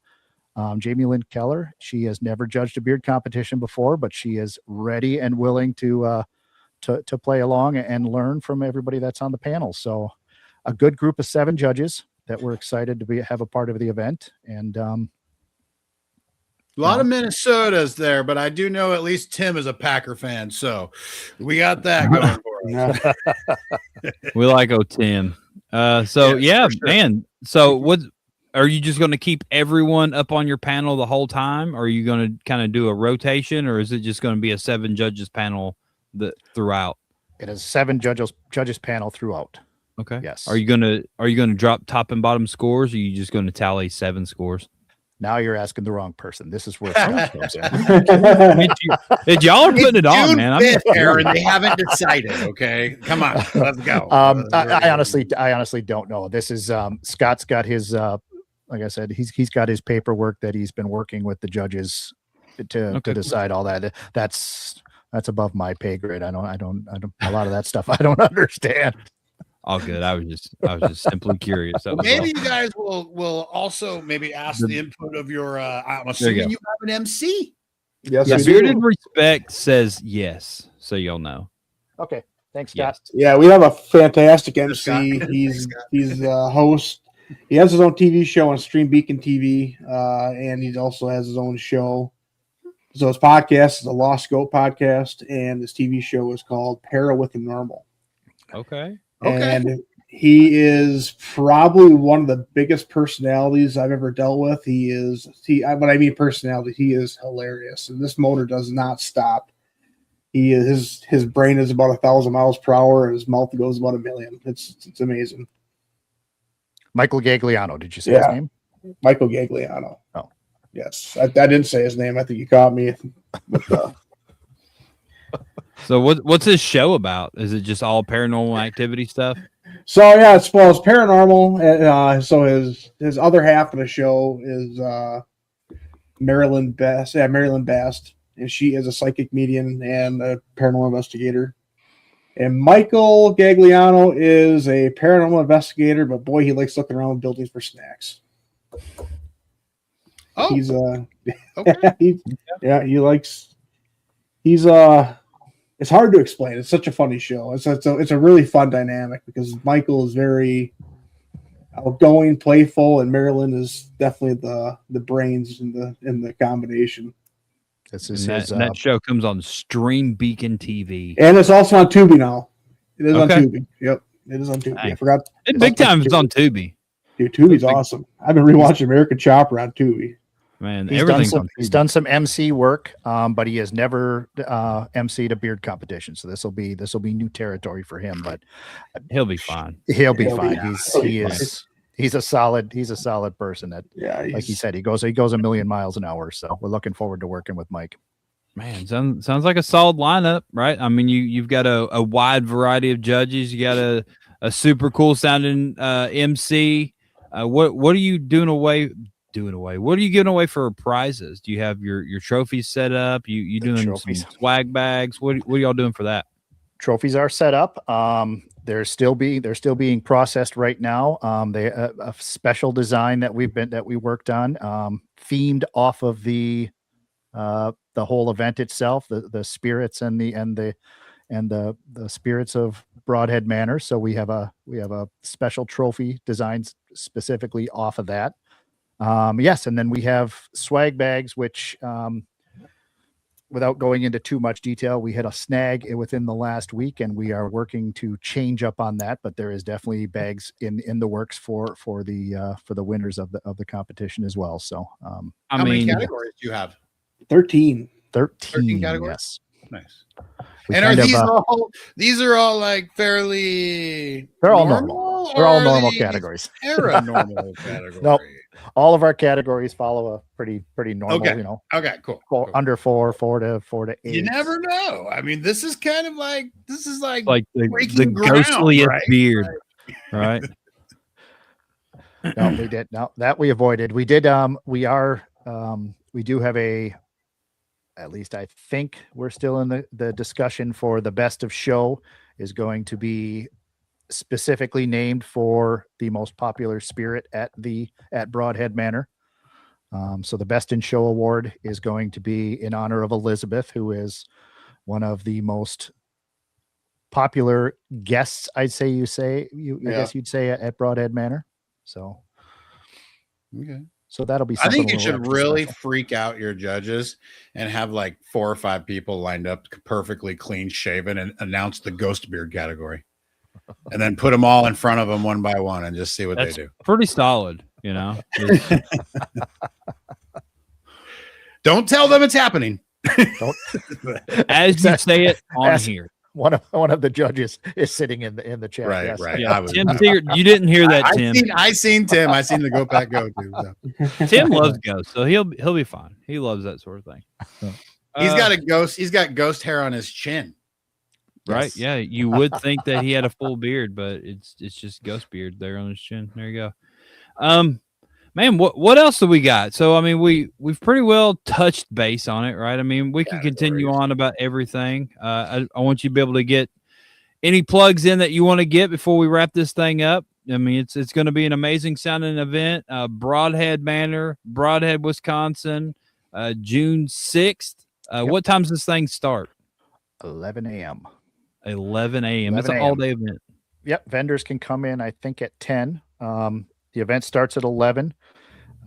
Jamie Lynn Keller. She has never judged a beard competition before, but she is ready and willing to play along and learn from everybody that's on the panel. So a good group of 7 judges that we're excited to have a part of the event. And a lot of Minnesotas there, but I do know at least Tim is a Packer fan. So we got that going for us. We like Tim. Man. So what are you just going to keep everyone up on your panel the whole time? Or are you going to kind of do a rotation, or is it just going to be a 7 judges panel throughout? It is 7 judges panel throughout. Okay. Yes. Are you gonna drop top and bottom scores, or are you just going to tally 7 scores? Now you're asking the wrong person. This is where Scott comes in. Y'all are putting it on, man. Aaron, they haven't decided. Okay, come on, let's go. I honestly don't know. This is Scott's got his like I said, he's got his paperwork that he's been working with the judges to decide all that. That's above my pay grade. I don't a lot of that stuff I don't understand. All good. I was just simply curious. Maybe you guys will also maybe ask the input of your I'm assuming you have an MC. Yes, Bearded Respect says yes, so y'all know. Okay. Thanks, Scott. Yes. Yeah, we have a fantastic MC. He's a host. He has his own TV show on Stream Beacon TV, and he also has his own show. So his podcast is the Lost Goat podcast, and his TV show is called Para with the Normal. Okay. And he is probably one of the biggest personalities I've ever dealt with. When I mean personality, he is hilarious, and this motor does not stop. His brain is about 1,000 miles per hour, and his mouth goes about 1 million. It's amazing. Michael Gagliano, did you say his name? Michael Gagliano. Oh, yes. I didn't say his name. I think you caught me. So what's his show about? Is it just all paranormal activity stuff? So yeah, it's paranormal. So his other half of the show is Marilyn Best. Yeah, Marilyn Best, and she is a psychic medium and a paranormal investigator. And Michael Gagliano is a paranormal investigator, but boy, he likes looking around buildings for snacks. Oh, he's okay. He's it's hard to explain. It's such a funny show. It's a really fun dynamic because Michael is very outgoing, playful, and Marilyn is definitely the brains in the combination. That show comes on Stream Beacon TV, and it's also on Tubi now. It is on Tubi. Yep, it is on Tubi. I forgot. Big time. It's on Tubi. Dude, Tubi's awesome. I've been rewatching American Chopper on Tubi. Man, He's done some MC work, but he has never MC'd a beard competition. So this will be new territory for him. But he'll be fine. He'll be fine. He's a solid person. That like he said, he goes a million miles an hour. So we're looking forward to working with Mike. Man, sounds like a solid lineup, right? I mean, you've got a wide variety of judges. You got a super cool sounding MC. What are you doing away? What are you giving away for prizes? Do you have your trophies set up? You doing trophies, some swag bags? What are y'all doing for that? Trophies are set up. They're still being processed right now. They a special design that we worked on, themed off of the whole event itself, the spirits and the spirits of Brodhead Manor. So we have a special trophy designed specifically off of that. Yes, and then we have swag bags, which without going into too much detail, we had a snag within the last week, and we are working to change up on that. But there is definitely bags in the works for the winners of the competition as well. So, how many categories do you have? 13 categories. Yes. Nice. And are these are all like fairly? They're all normal. They're all normal categories. Paranormal category. Nope. All of our categories follow a pretty normal. Okay. You know. Okay. Cool. Under 4 to 8. You never know. I mean, this is kind of like the ghostliest beard, right? No, we did. No, that we avoided. We did. We do have at least I think we're still in the discussion for the best of show is going to be specifically named for the most popular spirit at Brodhead Manor. So the best in show award is going to be in honor of Elizabeth, who is one of the most popular guests. I guess you'd say at Brodhead Manor. So, okay. So that'll be. I think you should really freak out your judges and have like 4 or 5 people lined up, perfectly clean shaven, and announce the ghost beard category, and then put them all in front of them one by one and just see what they do. Pretty solid, you know. Don't tell them it's happening. As you say it on here. One of the judges is sitting in the chat. Right, yes. right. Yeah, Tim, you didn't hear that, Tim. I seen Tim. I seen the Go Pack Go too. So. Tim loves ghosts, so he'll be fine. He loves that sort of thing. He's got a ghost. He's got ghost hair on his chin. Right? Yes. Yeah, you would think that he had a full beard, but it's just ghost beard there on his chin. There you go. Man, what else do we got? So I mean, we've pretty well touched base on it, right? I mean, we can continue on about everything. I want you to be able to get any plugs in that you want to get before we wrap this thing up. I mean, it's going to be an amazing sounding event. Brodhead Manor, Brodhead, Wisconsin, June 6th. What time does this thing start? 11 a.m. 11 a.m. It's an all-day event. Yep. Vendors can come in, I think, at 10. The event starts at 11,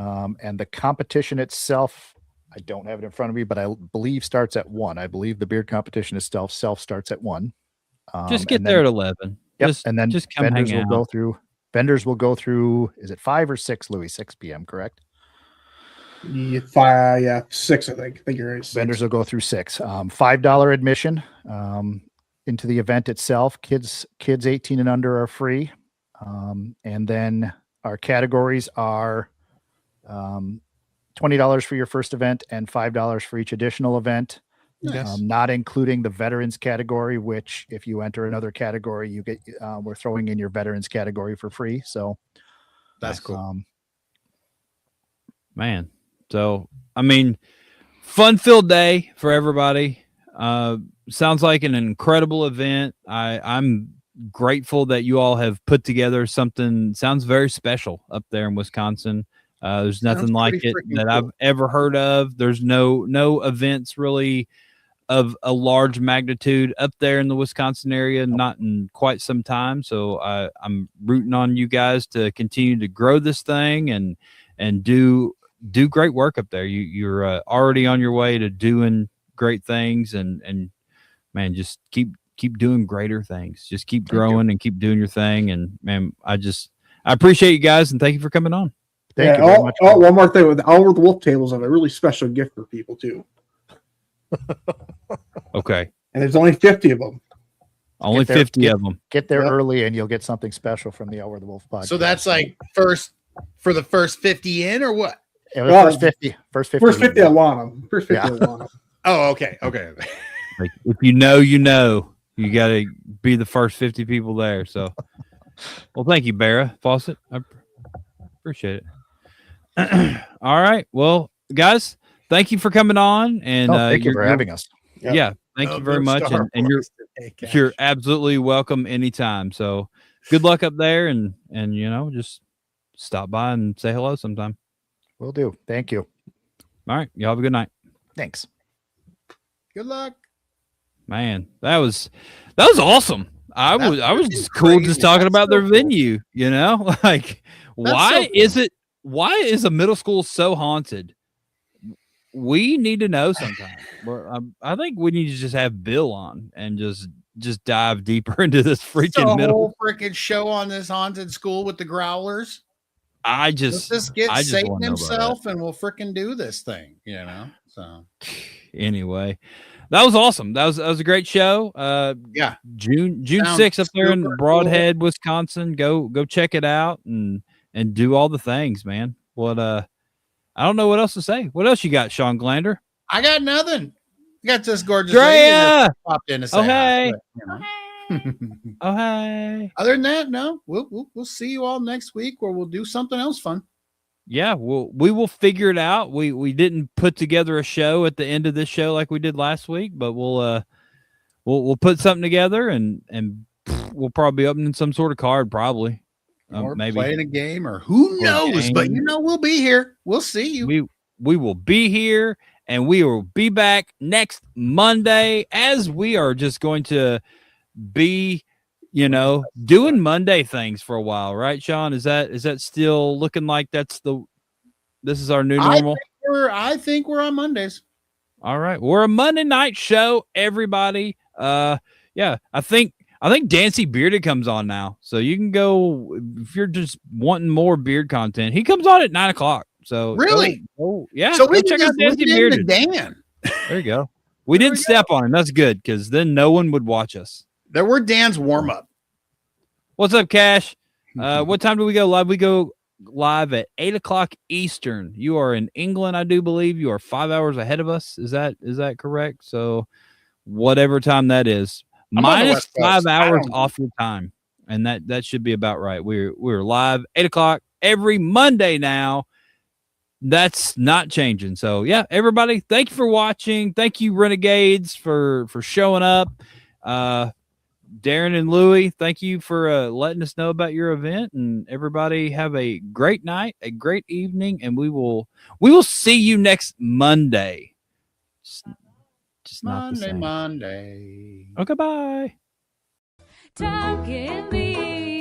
and the competition itself, I don't have it in front of me, but I believe starts at 1. I believe the beard competition itself starts at 1. Just get there at 11. Yep, and then just come vendors hang will out. go through. Vendors will go through. Is it 5 or 6, Louis? 6 p.m. Correct? Yeah, 6. I think you're right. 6. Vendors will go through 6. $5 admission into the event itself. Kids 18 and under are free, and then our categories are $20 for your first event and $5 for each additional event. Nice. Not including the veterans category, which if you enter another category, you get we're throwing in your veterans category for free. So that's cool. Man. So I mean, fun-filled day for everybody. Sounds like an incredible event. I'm grateful that you all have put together something sounds very special up there in Wisconsin. There's nothing like it that I've ever heard of. There's no events really of a large magnitude up there in the Wisconsin area, not in quite some time. So I'm rooting on you guys to continue to grow this thing and do great work up there. You're already on your way to doing great things, and man, just keep doing greater things. Just keep growing and keep doing your thing. And man, I appreciate you guys, and thank you for coming on. Thank you very much. One more thing. With the Over the Wolf tables, I have a really special gift for people too. Okay. And there's only 50 of them. Only 50 of them. Get there early, and you'll get something special from the Over the Wolf podcast. So that's like for the first 50 in, or what? Yeah, first 50. First 50 I want them. First 50 I want them. Oh, okay. Like, if you know, you got to be the first 50 people there. So, well, thank you, Barra Fawcett. I appreciate it. All right. Well, guys, thank you for coming on. And thank you for having us. Yeah. Thank you very much. And you're absolutely welcome anytime. So good luck up there, and just stop by and say hello sometime. Will do. Thank you. All right. Y'all have a good night. Thanks. Good luck. Man, that was awesome. I was just cool just talking about their venue, like why is a middle school so haunted? We need to know sometime. I think we need to just have Bill on and just dive deeper into this freaking whole freaking show on this haunted school with the growlers. Let's just get Satan himself and we'll freaking do this thing, So anyway, that was awesome. That was a great show. June 6th up there in Brodhead, Wisconsin. Go check it out and do all the things, man. I don't know what else to say. What else you got, Shawn Glander? I got nothing. You got this gorgeous Drea lady that popped in to say hey. Hi, Oh, hey. Other than that, no. We'll see you all next week where we'll do something else fun. Yeah, we will figure it out. We didn't put together a show at the end of this show like we did last week, but we'll put something together and we'll probably be opening some sort of card, probably. Or maybe playing a game, or who knows? But we'll be here. We'll see you. We will be here, and we will be back next Monday, as we are just going to be, doing Monday things for a while, right, Shawn? Is that still looking like this is our new normal? I think we're on Mondays. All right, we're a Monday night show, everybody. Yeah, I think Dancy Bearded comes on now, so you can go if you're just wanting more beard content. He comes on at 9:00. So really, yeah. So we check can out Dancy Bearded. Dan. There you go. We didn't step on him. That's good, because then no one would watch us. There were Dan's warm up. What's up, Cash? What time do we go live? We go live at 8:00 Eastern. You are in England, I do believe. You are 5 hours ahead of us. Is that correct? So whatever time that is. Minus 5 hours off your time, and that should be about right. We're live 8:00 every Monday now. That's not changing. So yeah, everybody, thank you for watching. Thank you, Renegades, for showing up. Darren and Luwy, thank you for letting us know about your event. And everybody, have a great night, a great evening, and we will see you next Monday. Just not the same. Monday. Okay, bye. Talking beard.